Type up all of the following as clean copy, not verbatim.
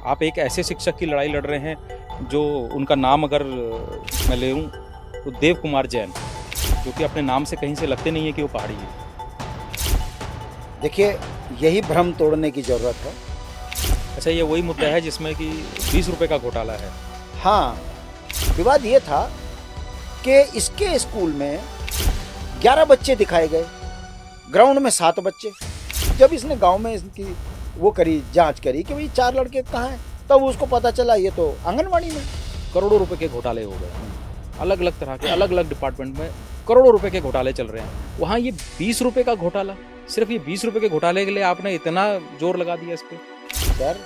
आप एक ऐसे शिक्षक की लड़ाई लड़ रहे हैं जो उनका नाम अगर मैं ले लूँ तो देव कुमार जैन, जो कि अपने नाम से कहीं से लगते नहीं है कि वो पहाड़ी है। देखिए, यही भ्रम तोड़ने की ज़रूरत है। अच्छा, ये वही मुद्दा है जिसमें कि 20 रुपए का घोटाला है। हाँ, विवाद ये था कि इसके स्कूल में 11 बच्चे दिखाए गए, ग्राउंड में 7 बच्चे। जब इसने गांव में इसकी वो करी, जांच करी कि भाई 4 लड़के कहाँ हैं, तब उसको पता चला ये तो आंगनवाड़ी में। करोड़ों रुपए के घोटाले हो गए, अलग अलग तरह के, अलग अलग डिपार्टमेंट में करोड़ों रुपए के घोटाले चल रहे हैं। वहाँ ये 20 रुपए का घोटाला, सिर्फ ये 20 रुपए के घोटाले के लिए आपने इतना जोर लगा दिया इस पे। सर,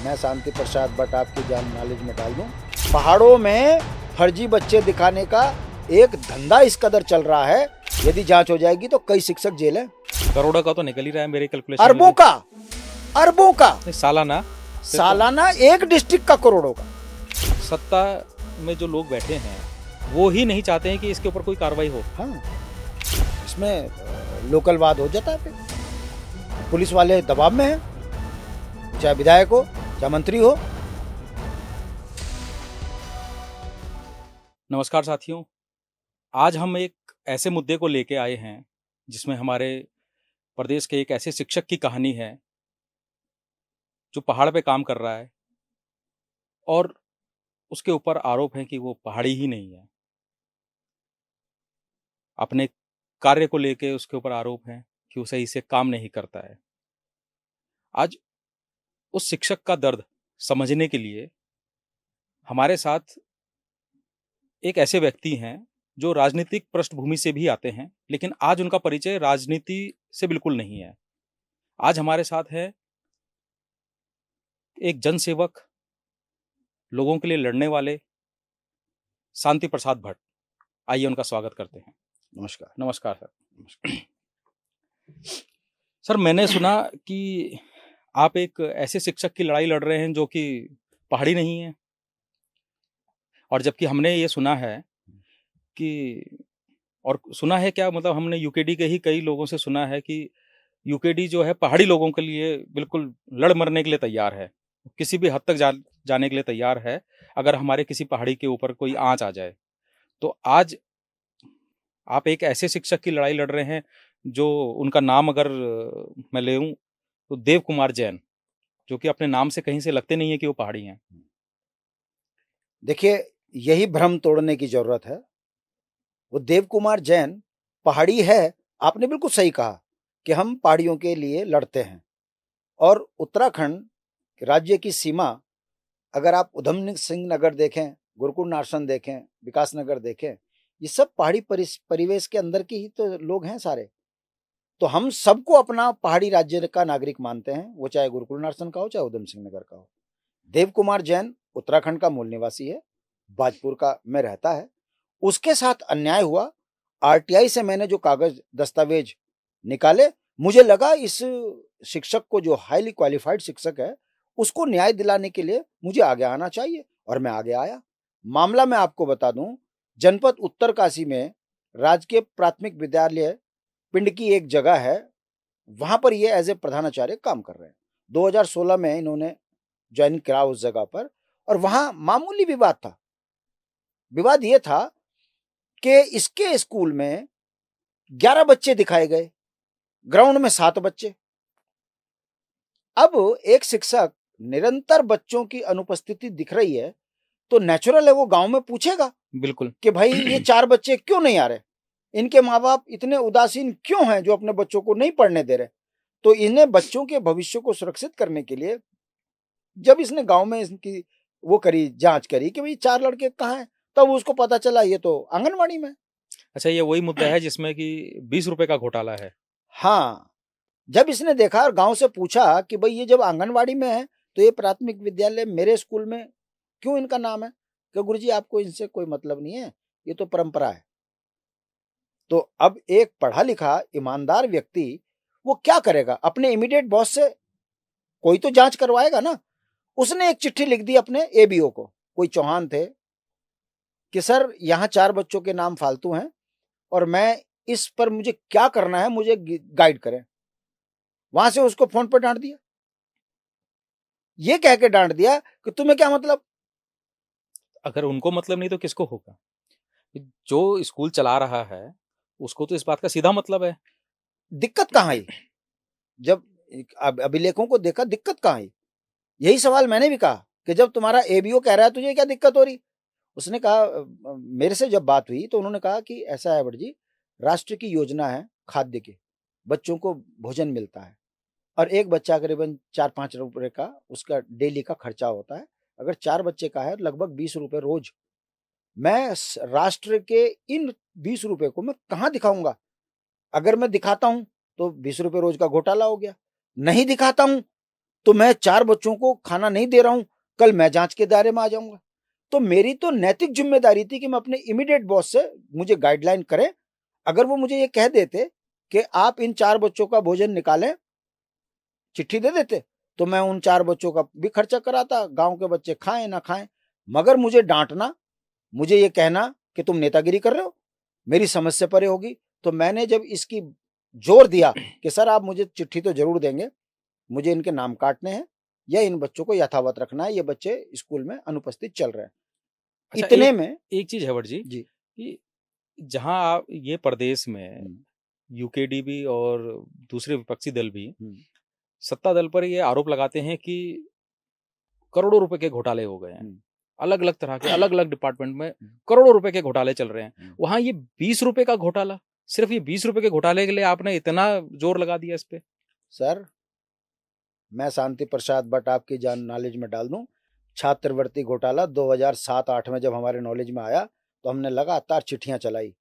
मैं शांति प्रसाद भट्ट आपकी जान नॉलेज में डाल दूं, पहाड़ों में फर्जी बच्चे दिखाने का एक धंधा इस कदर चल रहा है, यदि जांच हो जाएगी तो कई शिक्षक जेल है। करोड़ों का तो निकल ही रहा है मेरे कैलकुलेशन अरबों का, अरबों का, सालाना। सालाना एक डिस्ट्रिक्ट का करोड़ों का। सत्ता में जो लोग बैठे हैं वो ही नहीं चाहते हैं कि इसके ऊपर कोई कार्रवाई हो। हाँ, इसमें लोकलवाद हो जाता है। फिर पुलिस वाले दबाव में हैं, चाहे विधायक हो चाहे मंत्री हो। नमस्कार साथियों, आज हम एक ऐसे मुद्दे को लेके आए हैं जिसमें हमारे प्रदेश के एक ऐसे शिक्षक की कहानी है जो पहाड़ पे काम कर रहा है और उसके ऊपर आरोप है कि वो पहाड़ी ही नहीं है। अपने कार्य को लेके उसके ऊपर आरोप है कि वो सही से काम नहीं करता है। आज उस शिक्षक का दर्द समझने के लिए हमारे साथ एक ऐसे व्यक्ति हैं जो राजनीतिक पृष्ठभूमि से भी आते हैं, लेकिन आज उनका परिचय राजनीति से बिल्कुल नहीं है। आज हमारे साथ है एक जनसेवक, लोगों के लिए लड़ने वाले शांति प्रसाद भट्ट। आइए उनका स्वागत करते हैं। नमस्कार। नमस्कार सर। सर, मैंने सुना कि आप एक ऐसे शिक्षक की लड़ाई लड़ रहे हैं जो कि पहाड़ी नहीं है, और जबकि हमने ये सुना है कि, और सुना है क्या, मतलब हमने यूकेडी के ही कई लोगों से सुना है कि यूकेडी जो है पहाड़ी लोगों के लिए बिल्कुल लड़ मरने के लिए तैयार है, किसी भी हद तक जाने के लिए तैयार है अगर हमारे किसी पहाड़ी के ऊपर कोई आंच आ जाए। तो आज आप एक ऐसे शिक्षक की लड़ाई लड़ रहे हैं जो उनका नाम अगर मैं ले लूँ तो देव कुमार जैन, जो कि अपने नाम से कहीं से लगते नहीं है कि वो पहाड़ी हैं। देखिए, यही भ्रम तोड़ने की जरूरत है। वो देव कुमार जैन पहाड़ी है, आपने बिल्कुल सही कहा कि हम पहाड़ियों के लिए लड़ते हैं। और उत्तराखंड राज्य की सीमा, अगर आप उधम सिंह नगर देखें, गुरुकुल नार्सन देखें, विकास नगर देखें, ये सब पहाड़ी परिवेश के अंदर के ही तो लोग हैं सारे। तो हम सबको अपना पहाड़ी राज्य का नागरिक मानते हैं, वो चाहे गुरुकुल नार्सन का हो चाहे उधम सिंह नगर का हो। देव कुमार जैन उत्तराखंड का मूल निवासी है, बाजपुर का में रहता है। उसके साथ अन्याय हुआ। आरटीआई से मैंने जो कागज दस्तावेज निकाले, मुझे लगा इस शिक्षक को, जो हाईली क्वालिफाइड शिक्षक है, उसको न्याय दिलाने के लिए मुझे आगे आना चाहिए, और मैं आगे आया। मामला मैं आपको बता दूं, जनपद उत्तरकाशी में राजकीय प्राथमिक विद्यालय पिंड की एक जगह है, वहां पर ये एज ए प्रधानाचार्य काम कर रहे हैं। 2016 में इन्होंने ज्वाइन करा उस जगह पर, और वहां मामूली विवाद था। विवाद ये था कि इसके स्कूल में 11 बच्चे दिखाए गए, ग्राउंड में 7 बच्चे। अब एक शिक्षक, निरंतर बच्चों की अनुपस्थिति दिख रही है, तो नेचुरल है वो गांव में पूछेगा बिल्कुल कि भाई ये 4 बच्चे क्यों नहीं आ रहे, इनके माँ बाप इतने उदासीन क्यों हैं जो अपने बच्चों को नहीं पढ़ने दे रहे। तो इन्हें बच्चों के भविष्य को सुरक्षित करने के लिए जब इसने गांव में इसकी वो करी, जांच करी कि भाई 4 लड़के कहाँ हैं, तब उसको पता चला ये तो आंगनवाड़ी में। अच्छा, ये वही मुद्दा है जिसमें कि 20 रुपए का घोटाला है। हाँ, जब इसने देखा और गांव से पूछा कि भाई ये जब आंगनवाड़ी में है तो ये प्राथमिक विद्यालय मेरे स्कूल में क्यों इनका नाम है, कि गुरुजी आपको इनसे कोई मतलब नहीं है, ये तो परंपरा है। तो अब एक पढ़ा लिखा ईमानदार व्यक्ति वो क्या करेगा, अपने इमीडिएट बॉस से कोई तो जांच करवाएगा ना। उसने एक चिट्ठी लिख दी अपने एबीओ को, कोई चौहान थे, कि सर यहाँ 4 बच्चों के नाम फालतू हैं और मैं इस पर मुझे क्या करना है, मुझे गाइड करें। वहां से उसको फोन पर डांट दिया। ये कह के डांट दिया कि तुम्हें क्या मतलब। अगर उनको मतलब नहीं तो किसको होगा? जो स्कूल चला रहा है उसको तो इस बात का सीधा मतलब है। दिक्कत कहाँ आई? जब अभिलेखों को देखा, दिक्कत कहाँ आई? यही सवाल मैंने भी कहा कि जब तुम्हारा एबीओ कह रहा है तुझे क्या दिक्कत हो रही? उसने कहा, मेरे से जब बात हुई तो उन्होंने कहा कि ऐसा है बट जी, राष्ट्र की योजना है खाद्य की, बच्चों को भोजन मिलता है और एक बच्चा करीबन 4-5 रुपए का उसका डेली का खर्चा होता है। अगर 4 बच्चे का है लगभग 20 रुपए रोज। मैं राष्ट्र के इन 20 रुपए को मैं कहाँ दिखाऊंगा? अगर मैं दिखाता हूं तो 20 रुपए रोज का घोटाला हो गया। नहीं दिखाता हूं तो मैं 4 बच्चों को खाना नहीं दे रहा हूं, कल मैं जांच के दायरे में आ जाऊंगा। तो मेरी तो नैतिक जिम्मेदारी थी कि मैं अपने इमीडिएट बॉस से मुझे गाइडलाइन करें। अगर वो मुझे ये कह देते कि आप इन 4 बच्चों का भोजन निकालें, चिट्ठी दे देते, तो मैं उन 4 बच्चों का भी खर्चा कराता, गांव के बच्चे खाएं ना खाएं। मगर मुझे डांटना, मुझे ये कहना कि तुम नेतागिरी कर रहे हो, मेरी समझ से परे होगी। तो मैंने जब इसकी जोर दिया कि सर आप मुझे चिट्ठी तो जरूर देंगे, मुझे इनके नाम काटने हैं या इन बच्चों को यथावत रखना है, ये बच्चे स्कूल में अनुपस्थित चल रहे हैं। अच्छा, इतने में एक चीज है भट्ट जी जी कि जहां आप ये प्रदेश में यूकेडीबी और दूसरे विपक्षी दल भी सत्ता दल पर ये आरोप लगाते हैं कि करोड़ों रुपए के घोटाले हो गए हैं, अलग अलग तरह के अलग अलग डिपार्टमेंट में करोड़ों रुपए के घोटाले चल रहे हैं। वहां ये 20 रुपए का घोटाला, सिर्फ ये 20 रुपए के घोटाले के लिए आपने इतना जोर लगा दिया इस पे? सर, मैं शांति प्रसाद भट्ट आपकी जान नॉलेज में डाल दूं, छात्रवृत्ति घोटाला 2007-8 में जब हमारे नॉलेज में आया तो हमने लगातार चिट्ठियां चलाई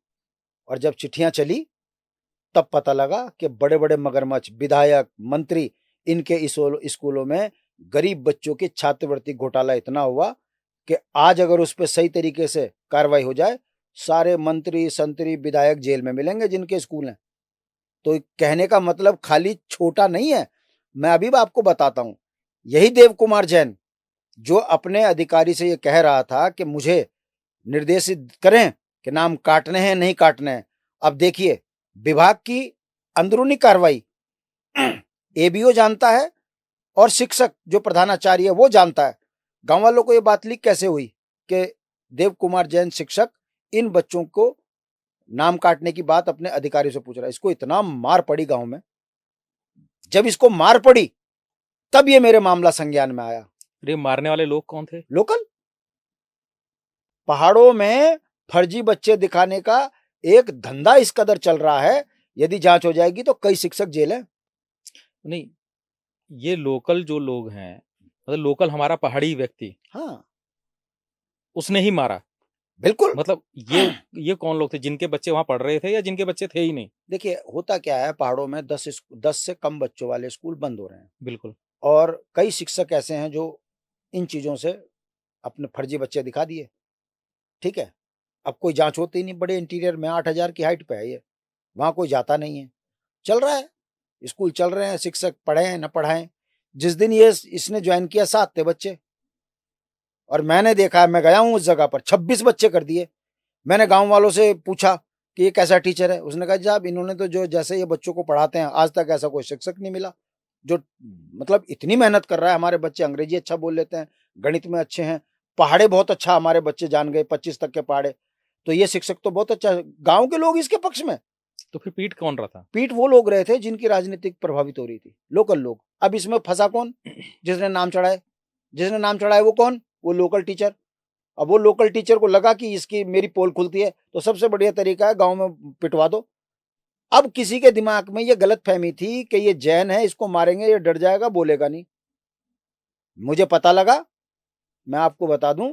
और जब चिट्ठियां चली तब पता लगा कि बड़े बड़े मगरमच्छ, विधायक, मंत्री, इनके स्कूलों में गरीब बच्चों की छात्रवृत्ति घोटाला इतना हुआ कि आज अगर उस पर सही तरीके से कार्रवाई हो जाए, सारे मंत्री, संतरी, विधायक जेल में मिलेंगे जिनके स्कूल हैं। तो कहने का मतलब खाली छोटा नहीं है। मैं अभी भी आपको बताता हूं, यही देव कुमार जैन जो अपने अधिकारी से ये कह रहा था कि मुझे निर्देशित करें कि नाम काटने हैं नहीं काटने हैं, अब देखिए विभाग की अंदरूनी कार्रवाई एबीओ जानता है और शिक्षक जो प्रधानाचार्य है वो जानता है। गांव वालों को ये बात लीक कैसे हुई कि देव कुमार जैन शिक्षक इन बच्चों को नाम काटने की बात अपने अधिकारी से पूछ रहा है? इसको इतना मार पड़ी गांव में, जब इसको मार पड़ी तब ये मेरे मामला संज्ञान में आया। ये मारने वाले लोग कौन थे? लोकल पहाड़ों में फर्जी बच्चे दिखाने का एक धंधा इस कदर चल रहा है, यदि जांच हो जाएगी तो कई शिक्षक जेल है। नहीं, ये लोकल जो लोग हैं, मतलब लोकल हमारा पहाड़ी व्यक्ति, हाँ उसने ही मारा? बिल्कुल। मतलब ये कौन लोग थे जिनके बच्चे वहां पढ़ रहे थे या जिनके बच्चे थे ही नहीं? देखिए होता क्या है, पहाड़ों में 10 से कम बच्चों वाले स्कूल बंद हो रहे हैं। बिल्कुल। और कई शिक्षक ऐसे हैं जो इन चीजों से अपने फर्जी बच्चे दिखा दिए। ठीक है, अब कोई जांच होती ही नहीं, बड़े इंटीरियर में 8,000 की हाइट पे है ये, वहां कोई जाता नहीं है, चल रहा है, स्कूल चल रहे हैं, शिक्षक पढ़े न पढ़ाएं। जिस दिन ये इसने ज्वाइन किया 7 थे बच्चे, और मैंने देखा, मैं गया हूं उस जगह पर, 26 बच्चे कर दिए। मैंने गांव वालों से पूछा कि ये कैसा टीचर है, उसने कहा साहब इन्होंने तो जो जैसे ये बच्चों को पढ़ाते हैं आज तक ऐसा कोई शिक्षक नहीं मिला जो मतलब इतनी मेहनत कर रहा है। हमारे बच्चे अंग्रेजी अच्छा बोल लेते हैं, गणित में अच्छे हैं, पहाड़े बहुत अच्छा हमारे बच्चे जान गए, 25 तक के पहाड़े, तो ये शिक्षक तो बहुत अच्छा। गांव के लोग इसके पक्ष में। तो फिर पीट कौन रहा था? पीट वो लोग रहे थे जिनकी राजनीतिक प्रभावित हो रही थी, लोकल लोग। अब इसमें फंसा कौन? जिसने नाम चढ़ाए, जिसने नाम चढ़ाए वो कौन? वो लोकल टीचर। अब वो लोकल टीचर को लगा कि इसकी मेरी पोल खुलती है तो सबसे बढ़िया तरीका है गांव में पिटवा दो। अब किसी के दिमाग में ये गलत फहमी थी कि ये जैन है, इसको मारेंगे, ये डर जाएगा, बोलेगा नहीं। मुझे पता लगा, मैं आपको बता दूं,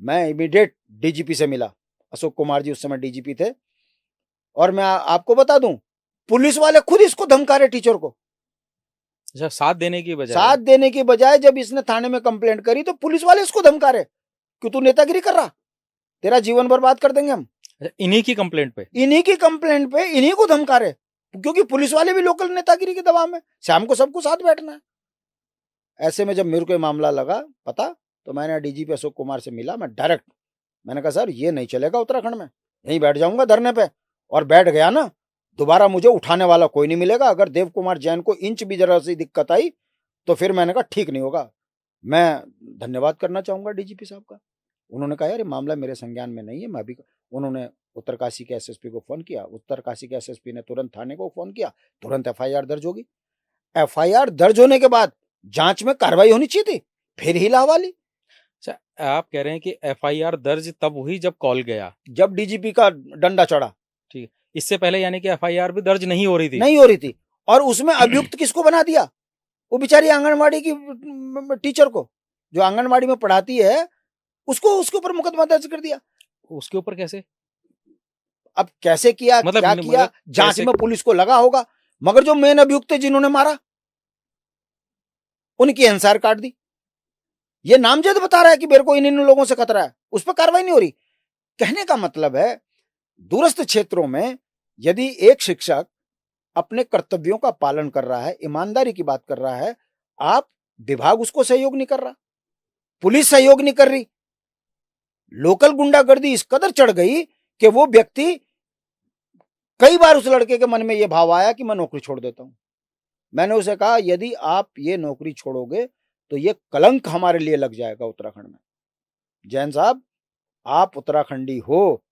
मैं इमीडिएट डीजीपी से मिला, अशोक कुमार जी उस समय डीजीपी थे, और मैं आपको बता दूं पुलिस वाले खुद इसको धमका रहे टीचर को। अच्छा, साथ देने की बजाय जब इसने थाने में कंप्लेंट करी तो पुलिस वाले इसको धमका रहे कि तू नेतागिरी कर रहा, तेरा जीवन बर्बाद कर देंगे हम। इन्हीं की कंप्लेंट पे इन्हीं को धमका रहे, क्योंकि पुलिस वाले भी लोकल नेतागिरी के दबाव में, शाम को सबको साथ बैठना है। ऐसे में जब मेरे को मामला लगा पता, तो मैंने डीजीपी अशोक कुमार से मिला, मैं डायरेक्ट मैंने कहा सर ये नहीं चलेगा उत्तराखंड में, यहीं बैठ जाऊंगा धरने पे, और बैठ गया ना, दोबारा मुझे उठाने वाला कोई नहीं मिलेगा। अगर देव कुमार जैन को इंच भी जरा सी दिक्कत आई तो फिर मैंने कहा ठीक नहीं होगा, मैं धन्यवाद करना चाहूंगा डीजीपी साहब का। उन्होंने कहा यार ये मामला मेरे संज्ञान में नहीं है, मैं अभी, उन्होंने उत्तरकाशी के एसएसपी को फोन किया, उत्तरकाशी के एसएसपी ने तुरंत थाने को फोन किया, तुरंत एफआईआर दर्ज होगी। एफआईआर दर्ज होने के बाद जांच में कार्रवाई होनी चाहिए थी, फिर ही लावाली। अच्छा, आप कह रहे हैं कि एफआईआर दर्ज तब हुई जब कॉल गया, जब डीजीपी का डंडा चढ़ा। ठीक, इससे पहले यानी कि एफआईआर भी दर्ज नहीं हो रही थी? नहीं हो रही थी। और उसमें अभियुक्त किसको बना दिया? वो बेचारी आंगनवाड़ी की टीचर को, जो आंगनवाड़ी में पढ़ाती है, उसको, उसके ऊपर मुकदमा दर्ज कर दिया। उसके ऊपर कैसे? अब कैसे किया, मतलब क्या किया, जांच में पुलिस को लगा होगा, मगर जो मेन अभियुक्त थे जिन्होंने मारा, उनकी एनसार काट दी। ये नामजद बता रहा है कि मेरे को इन लोगों से खतरा है, उस पर कार्रवाई नहीं हो रही। कहने का मतलब है दूरस्थ क्षेत्रों में यदि एक शिक्षक अपने कर्तव्यों का पालन कर रहा है, ईमानदारी की बात कर रहा है, आप विभाग उसको सहयोग नहीं कर रहा, पुलिस सहयोग नहीं कर रही, लोकल गुंडागर्दी इस कदर चढ़ गई कि वो व्यक्ति, कई बार उस लड़के के मन में यह भाव आया कि मैं नौकरी छोड़ देता हूं। मैंने उसे कहा यदि आप ये नौकरी छोड़ोगे तो ये कलंक हमारे लिए लग जाएगा उत्तराखंड में। जैन साहब, आप उत्तराखंडी हो,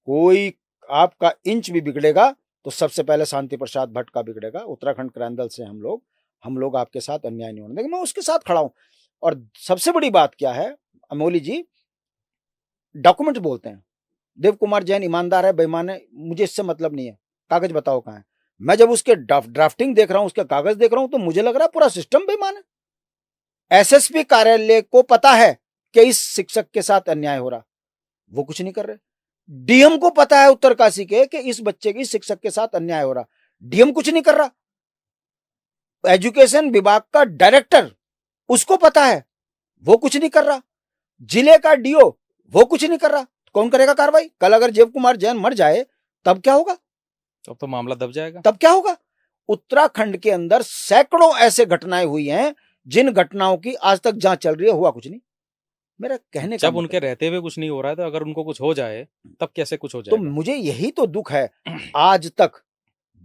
कोई आपका इंच भी बिगड़ेगा तो सबसे पहले शांति प्रसाद भट्ट का बिगड़ेगा। उत्तराखंड क्रांति दल से हम लोग आपके साथ अन्याय नहीं होने देंगे। मैं उसके साथ खड़ा हूं। और सबसे बड़ी बात क्या है अमोली जी, डॉक्यूमेंट बोलते हैं, देव कुमार जैन ईमानदार है, बेईमान है, मुझे इससे मतलब नहीं है, कागज बताओ कहां है। मैं जब उसके ड्राफ्टिंग देख रहा हूं, उसके कागज देख रहा हूं, तो मुझे लग रहा है पूरा सिस्टम बेईमान है। एसएसपी कार्यालय को पता है कि इस शिक्षक के साथ अन्याय हो रहा, वो कुछ नहीं कर रहे। डीएम को पता है उत्तरकाशी के कि इस बच्चे की शिक्षक के साथ अन्याय हो रहा, डीएम कुछ नहीं कर रहा। एजुकेशन विभाग का डायरेक्टर, उसको पता है, वो कुछ नहीं कर रहा। जिले का डीओ, वो कुछ नहीं कर रहा। कौन करेगा कार्रवाई? कल अगर देव कुमार जैन मर जाए तब क्या होगा? तब तो मामला दब जाएगा। तब क्या होगा? उत्तराखंड के अंदर सैकड़ों ऐसे घटनाएं हुई हैं जिन घटनाओं की आज तक जांच चल रही है, हुआ कुछ नहीं। मेरा कहने का जब उनके रहते हुए कुछ नहीं हो रहा है तो अगर उनको कुछ हो जाए तब कैसे कुछ हो तो जाएगा? मुझे यही तो दुख है, आज तक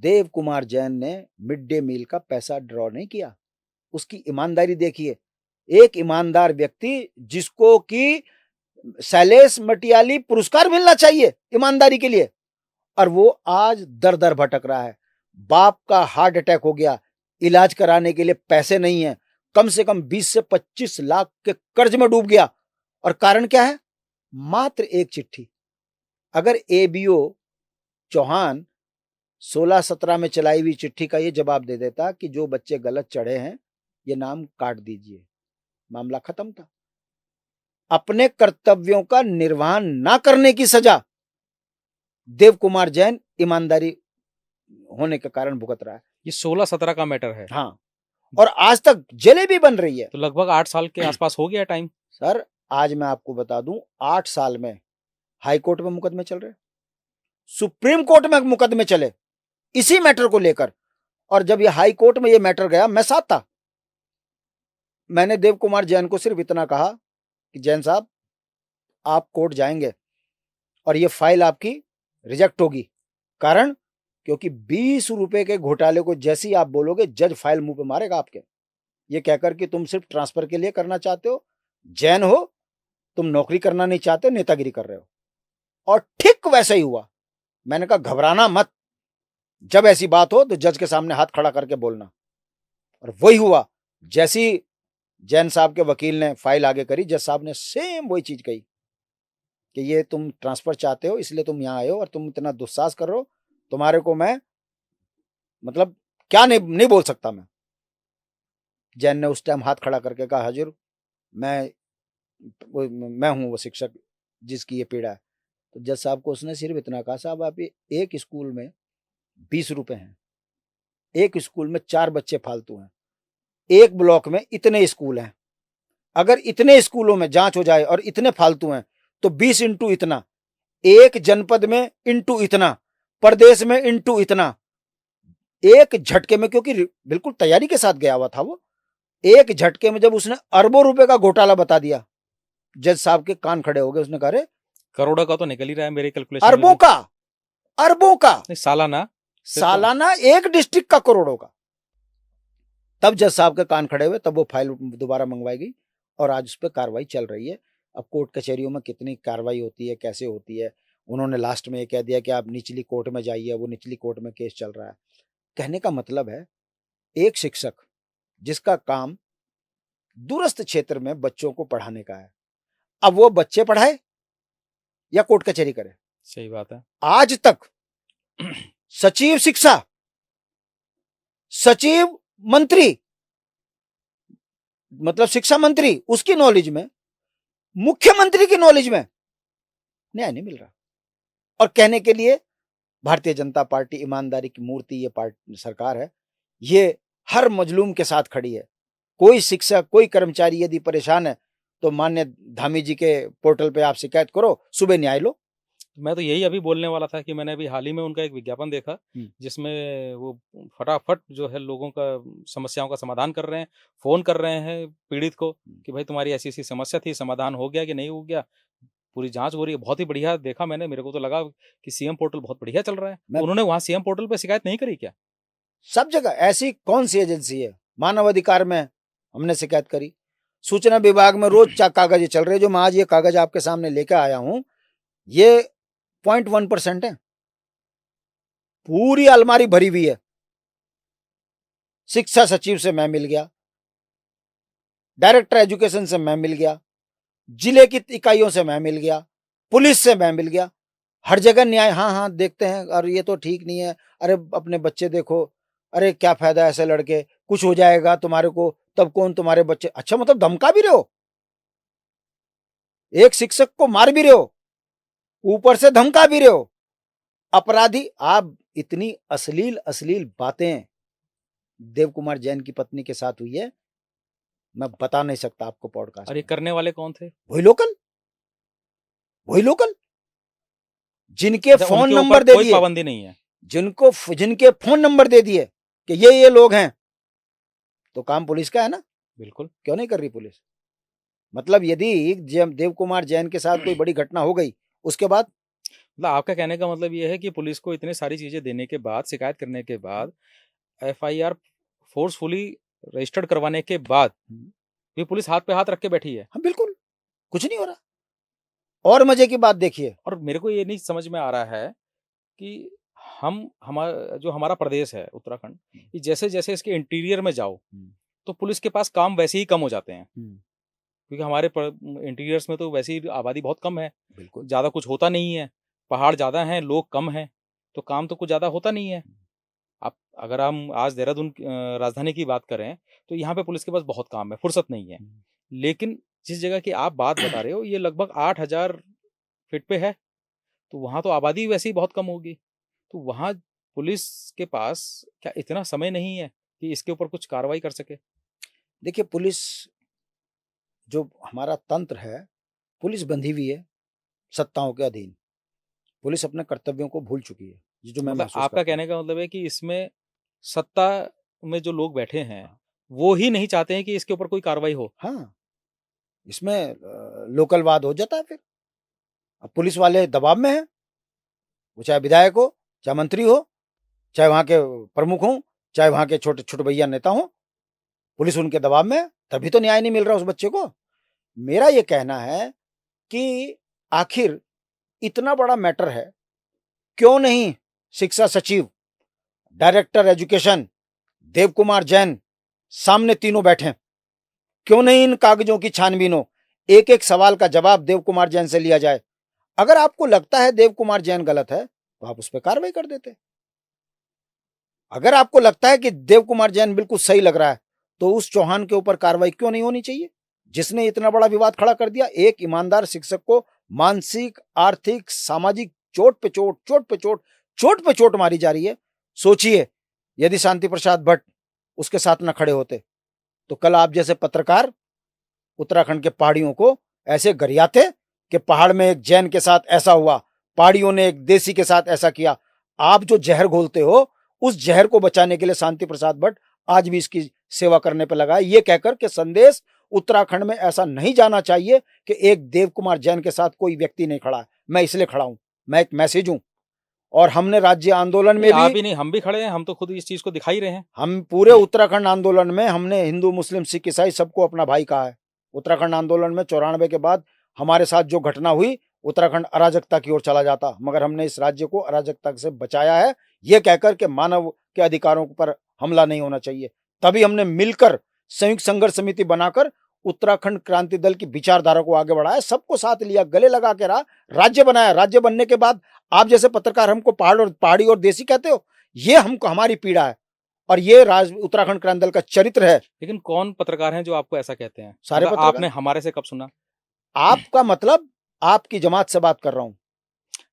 देव कुमार जैन ने मिड डे मील का पैसा ड्रॉ नहीं किया। उसकी ईमानदारी देखिए, एक ईमानदार व्यक्ति जिसको कि शैलेश मटियाली पुरस्कार मिलना चाहिए ईमानदारी के लिए, और वो आज दर दर भटक रहा है। बाप का हार्ट अटैक हो गया, इलाज कराने के लिए पैसे नहीं है, कम से कम 20 से 25 लाख के कर्ज में डूब गया। और कारण क्या है? मात्र एक चिट्ठी। अगर एबीओ चौहान 16-17 में चलाई हुई चिट्ठी का ये जवाब दे देता कि जो बच्चे गलत चढ़े हैं ये नाम काट दीजिए, मामला खत्म था। अपने कर्तव्यों का निर्वहन ना करने की सजा देव कुमार जैन ईमानदारी होने के कारण भुगत रहा है। ये 16-17 का मैटर है। हाँ, और आज तक जेलें भी बन रही है। तो लगभग 8 साल के आसपास हो गया टाइम। सर आज मैं आपको बता दूं, 8 साल में हाई कोर्ट में मुकदमे चल रहे, सुप्रीम कोर्ट में मुकदमे चले इसी मैटर को लेकर। और जब ये हाई कोर्ट में ये मैटर गया, मैं साथ था। मैंने देव कुमार जैन को सिर्फ इतना कहा कि जैन साहब, आप कोर्ट जाएंगे और ये फाइल आपकी रिजेक्ट होगी। कारण क्योंकि 20 रुपए के घोटाले को जैसे ही आप बोलोगे, जज फाइल मुंह पे मारेगा आपके, ये कहकर कि तुम सिर्फ ट्रांसफर के लिए करना चाहते हो, जैन हो, तुम नौकरी करना नहीं चाहते, नेतागिरी कर रहे हो। और ठीक वैसा ही हुआ। मैंने कहा घबराना मत, जब ऐसी बात हो तो जज के सामने हाथ खड़ा करके बोलना। और वही हुआ। जैसी जैन साहब के वकील ने फाइल आगे करी, जज साहब ने सेम वही चीज कही कि ये तुम ट्रांसफर चाहते हो इसलिए तुम यहां आए हो और तुम इतना दुस्साहस कर रहे हो, तुम्हारे को मैं मतलब क्या नहीं बोल सकता मैं। जैन ने उस टाइम हाथ खड़ा करके कहा हजूर, मैं हूं वो शिक्षक जिसकी ये पीड़ा है। तो जज साहब को उसने सिर्फ इतना कहा, साहब आप ये एक स्कूल में 20 रुपए हैं, एक स्कूल में 4 बच्चे फालतू हैं, एक ब्लॉक में इतने स्कूल हैं, अगर इतने स्कूलों में जांच हो जाए और इतने फालतू हैं तो 20 इंटू इतना, एक जनपद में इंटू इतना, प्रदेश में इंटू इतना, एक झटके में, क्योंकि बिल्कुल तैयारी के साथ गया हुआ था वो, एक झटके में जब उसने अरबों रुपए का घोटाला बता दिया, जज साहब के कान खड़े हो गए। उसने कहा अरे करोड़ों का तो निकल ही रहा है मेरे कैलकुलेशन अरबों का, अरबों का, सालाना एक डिस्ट्रिक्ट का करोड़ों का। तब जज साहब के कान खड़े हुए, तब वो फाइल दोबारा मंगवाई गई और आज उस पर कार्रवाई चल रही है। अब कोर्ट कचहरियों में कितनी कार्रवाई होती है, कैसे होती है, उन्होंने लास्ट में ये कह दिया कि आप निचली कोर्ट में जाइए, वो निचली कोर्ट में केस चल रहा है। कहने का मतलब है, एक शिक्षक जिसका काम दूरस्थ क्षेत्र में बच्चों को पढ़ाने का है, अब वो बच्चे पढ़ाए या कोर्ट कचहरी करे? सही बात है। आज तक सचिव शिक्षा, सचिव मंत्री, मतलब शिक्षा मंत्री, उसकी नॉलेज में, मुख्यमंत्री की नॉलेज में न्याय नहीं मिल रहा। और कहने के लिए भारतीय जनता पार्टी ईमानदारी की मूर्ति, ये पार्टी सरकार है, ये हर मजलूम के साथ खड़ी है। कोई शिक्षक, कोई कर्मचारी यदि परेशान है तो मान्य धामी जी के पोर्टल पे आप शिकायत करो, सुबह न्याय लो। मैं तो यही अभी बोलने वाला था कि मैंने अभी हाल ही में उनका एक विज्ञापन देखा जिसमें वो फटाफट जो है लोगों का समस्याओं का समाधान कर रहे हैं, फोन कर रहे हैं पीड़ित को कि भाई तुम्हारी ऐसी ऐसी समस्या थी, समाधान हो गया कि नहीं हो गया, पूरी जांच हो रही है। बहुत ही बढ़िया देखा मैंने, मेरे को तो लगा कि सीएम पोर्टल बहुत बढ़िया चल रहा है। उन्होंने वहाँ सीएम पोर्टल पे शिकायत नहीं करी क्या? सब जगह ऐसी कौन सी एजेंसी है? मानव अधिकार में हमने शिकायत करी, सूचना विभाग में रोज कागज चल रहे, जो मैं आज ये कागज आपके सामने लेकर आया हूं, ये 0.1% है, पूरी अलमारी भरी हुई है। शिक्षा सचिव से मैं मिल गया, डायरेक्टर एजुकेशन से मैं मिल गया, जिले की इकाइयों से मैं मिल गया, पुलिस से मैं मिल गया, हर जगह न्याय। हाँ हाँ देखते हैं, और ये तो ठीक नहीं है, अरे अपने बच्चे देखो, अरे क्या फायदा ऐसे लड़के, कुछ हो जाएगा तुम्हारे को, तब कौन तुम्हारे बच्चे। अच्छा, मतलब धमका भी रहे हो, एक शिक्षक को मार भी रहे हो, ऊपर से धमका भी रहे हो। अपराधी आप। इतनी अश्लील अश्लील बातें देव कुमार जैन की पत्नी के साथ हुई है, मैं बता नहीं सकता आपको पॉडकास्ट। अरे करने वाले कौन थे? वही लोकल जिनके फोन नंबर दे दिए, पाबंदी नहीं है, जिनके फोन नंबर दे दिए कि ये लोग हैं, तो काम पुलिस का है ना। बिल्कुल, क्यों नहीं कर रही पुलिस? मतलब यदि देव कुमार जैन के साथ कोई बड़ी घटना हो गई, उसके बाद मतलब आपका कहने का मतलब ये है कि पुलिस को इतने सारी चीजें देने के बाद, शिकायत करने के बाद, एफआईआर फोर्सफुली रजिस्टर्ड करवाने के बाद भी पुलिस हाथ पे हाथ रख के बैठी है? हाँ बिल्कुल, कुछ नहीं हो रहा। और मजे की बात देखिए, और मेरे को ये नहीं समझ में आ रहा है कि हमारा प्रदेश है उत्तराखंड, जैसे जैसे इसके इंटीरियर में जाओ तो पुलिस के पास काम वैसे ही कम हो जाते हैं, क्योंकि हमारे इंटीरियर्स में तो वैसे ही आबादी बहुत कम है, बिल्कुल ज़्यादा कुछ होता नहीं है, पहाड़ ज़्यादा हैं, लोग कम हैं, तो काम तो कुछ ज़्यादा होता नहीं है। आप अगर हम आज देहरादून राजधानी की बात करें तो यहाँ पे पुलिस के पास बहुत काम है, फुर्सत नहीं है। लेकिन जिस जगह की आप बात बता रहे हो, ये लगभग 8,000 फीट पे है, तो वहाँ तो आबादी वैसे ही बहुत कम होगी, तो वहाँ पुलिस के पास क्या इतना समय नहीं है कि इसके ऊपर कुछ कार्रवाई कर सके? देखिए, पुलिस जो हमारा तंत्र है, पुलिस बंधी हुई है सत्ताओं के अधीन। पुलिस अपने कर्तव्यों को भूल चुकी है, जो मैं मतलब आपका कहने का मतलब है कि इसमें सत्ता में जो लोग बैठे हैं वो ही नहीं चाहते हैं कि इसके ऊपर कोई कार्रवाई हो। हाँ, इसमें लोकलवाद हो जाता है फिर। अब पुलिस वाले दबाव में हैं, वो चाहे विधायक हो, चाहे मंत्री हो, चाहे वहां के प्रमुख हो, चाहे वहां के छोटे छोटे भैया नेता हो, पुलिस उनके दबाव में है, तभी तो न्याय नहीं मिल रहा उस बच्चे को। मेरा ये कहना है कि आखिर इतना बड़ा मैटर है, क्यों नहीं शिक्षा सचिव, डायरेक्टर एजुकेशन देव कुमार जैन सामने तीनों बैठे, क्यों नहीं इन कागजों की छानबीन हो, एक एक सवाल का जवाब देव कुमार जैन से लिया जाए। अगर आपको लगता है देव कुमार जैन गलत है तो आप उस पर कार्रवाई कर देते। अगर आपको लगता है कि देव कुमार जैन बिल्कुल सही लग रहा है तो उस चौहान के ऊपर कार्रवाई क्यों नहीं होनी चाहिए, जिसने इतना बड़ा विवाद खड़ा कर दिया। एक ईमानदार शिक्षक को मानसिक, आर्थिक, सामाजिक चोट पे चोट मारी जा रही है। सोचिए, यदि शांति प्रसाद भट्ट उसके साथ न खड़े होते तो कल आप जैसे पत्रकार उत्तराखंड के पहाड़ियों को ऐसे गरियाते कि पहाड़ में एक जैन के साथ ऐसा हुआ, पहाड़ियों ने एक देसी के साथ ऐसा किया। आप जो जहर घोलते हो, उस जहर को बचाने के लिए शांति प्रसाद भट्ट आज भी इसकी सेवा करने पर लगा है, ये कहकर के संदेश उत्तराखंड में ऐसा नहीं जाना चाहिए कि एक देव कुमार जैन के साथ कोई व्यक्ति नहीं खड़ा है। मैं इसलिए खड़ा हूं, मैं एक मैसेज हूं। और हमने राज्य आंदोलन में आप ही नहीं, हम भी खड़े हैं, हम तो खुद इस चीज को दिखाई रहे हैं। हम पूरे उत्तराखंड आंदोलन में हमने हिंदू, मुस्लिम, सिख, ईसाई सबको अपना भाई कहा है। उत्तराखंड आंदोलन में 94 के बाद हमारे साथ जो घटना हुई, उत्तराखंड अराजकता की ओर चला जाता, मगर हमने इस राज्य को अराजकता से बचाया है, ये कहकर के मानव के अधिकारों पर हमला नहीं होना चाहिए। तभी हमने मिलकर संयुक्त संघर्ष समिति बनाकर उत्तराखंड क्रांति दल की विचारधारा को आगे बढ़ाया, सबको साथ लिया, गले लगा के रहा, राज्य बनाया। राज्य बनने के बाद आप जैसे पत्रकार हमको पहाड़ी और देसी कहते हो, ये हमको हमारी पीड़ा है और ये उत्तराखंड क्रांति दल का चरित्र है। लेकिन कौन पत्रकार हैं जो आपको ऐसा कहते हैं? सारे मतलब आपने हमारे से कब सुना? आपका मतलब आपकी जमात से बात कर रहा हूं।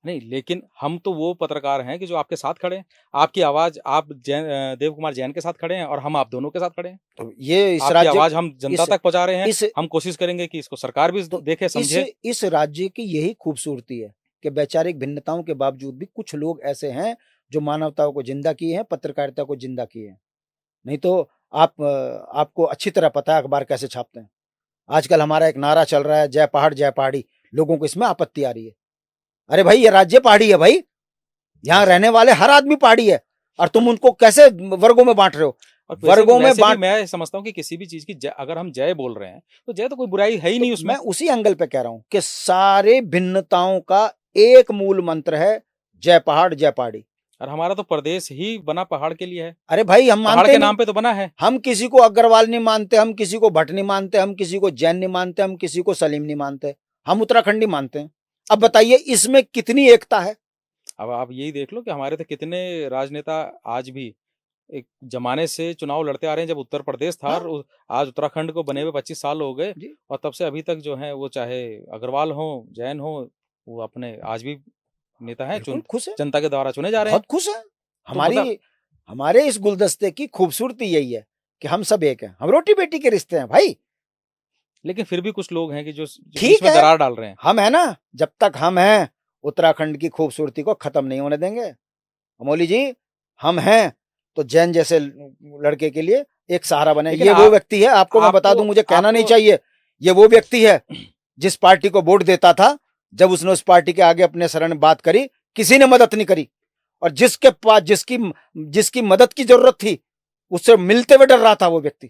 नहीं, लेकिन हम तो वो पत्रकार हैं कि जो आपके साथ खड़े हैं। आपकी आवाज आप देव कुमार जैन के साथ खड़े हैं और हम आप दोनों के साथ खड़े हैं। तो ये इस आपकी राज्य आवाज हम जनता तक पहुंचा रहे हैं। हम कोशिश करेंगे कि इसको सरकार भी देखे, समझे। इस राज्य की यही खूबसूरती है कि वैचारिक भिन्नताओं के बावजूद भी कुछ लोग ऐसे हैं जो मानवता को जिंदा किए हैं, पत्रकारिता को जिंदा किए हैं। नहीं तो आपको अच्छी तरह पता है अखबार कैसे छापते हैं। आजकल हमारा एक नारा चल रहा है, जय पहाड़ जय पहाड़ी। लोगों को इसमें आपत्ति आ रही है। अरे भाई, ये राज्य पहाड़ी है भाई, यहाँ रहने वाले हर आदमी पहाड़ी है और तुम उनको कैसे वर्गों में बांट रहे हो? वर्गों में बांट, मैं समझता हूँ कि किसी भी चीज की अगर हम जय बोल रहे हैं तो जय तो कोई बुराई है ही नहीं उसमें। मैं उसी एंगल पे कह रहा हूँ कि सारे भिन्नताओं का एक मूल मंत्र है, जय पहाड़ जय पहाड़ी। और हमारा तो प्रदेश ही बना पहाड़ के लिए है। अरे भाई, हम पहाड़ मानते के नाम पे तो बना है। हम किसी को अग्रवाल नहीं मानते, हम किसी को भट्ट नहीं मानते, हम किसी को जैन नहीं मानते, हम किसी को सलीम नहीं मानते, हम उत्तराखंडी मानते हैं। अब बताइए इसमें कितनी एकता है? अब आप यही देख लो कि हमारे तो कितने राजनेता आज भी एक जमाने से चुनाव लड़ते आ रहे हैं, जब उत्तर प्रदेश था। और आज उत्तराखंड को बने हुए 25 साल हो गए और तब से अभी तक जो है वो चाहे अग्रवाल हो, जैन हो, वो अपने आज भी नेता हैं, खुश है, जनता के द्वारा चुने जा रहे हैं। बहुत खुश है। हमारे इस गुलदस्ते की खूबसूरती यही है कि हम सब एक हैं, हम रोटी बेटी के रिश्ते हैं भाई। लेकिन फिर भी कुछ लोग हैं कि जो ठीक है, दरार डाल रहे हैं। हम है ना, जब तक हम हैं उत्तराखंड की खूबसूरती को खत्म नहीं होने देंगे। अमोली जी, हम हैं तो जैन जैसे लड़के के लिए एक सहारा बने। ये वो व्यक्ति है, आपको मैं बता दूं, मुझे कहना नहीं चाहिए, ये वो व्यक्ति है जिस पार्टी को वोट देता था, जब उसने उस पार्टी के आगे अपने शरण बात करी, किसी ने मदद नहीं करी। और जिसके पास जिसकी मदद की जरूरत थी, उससे मिलते हुए डर रहा था वो व्यक्ति,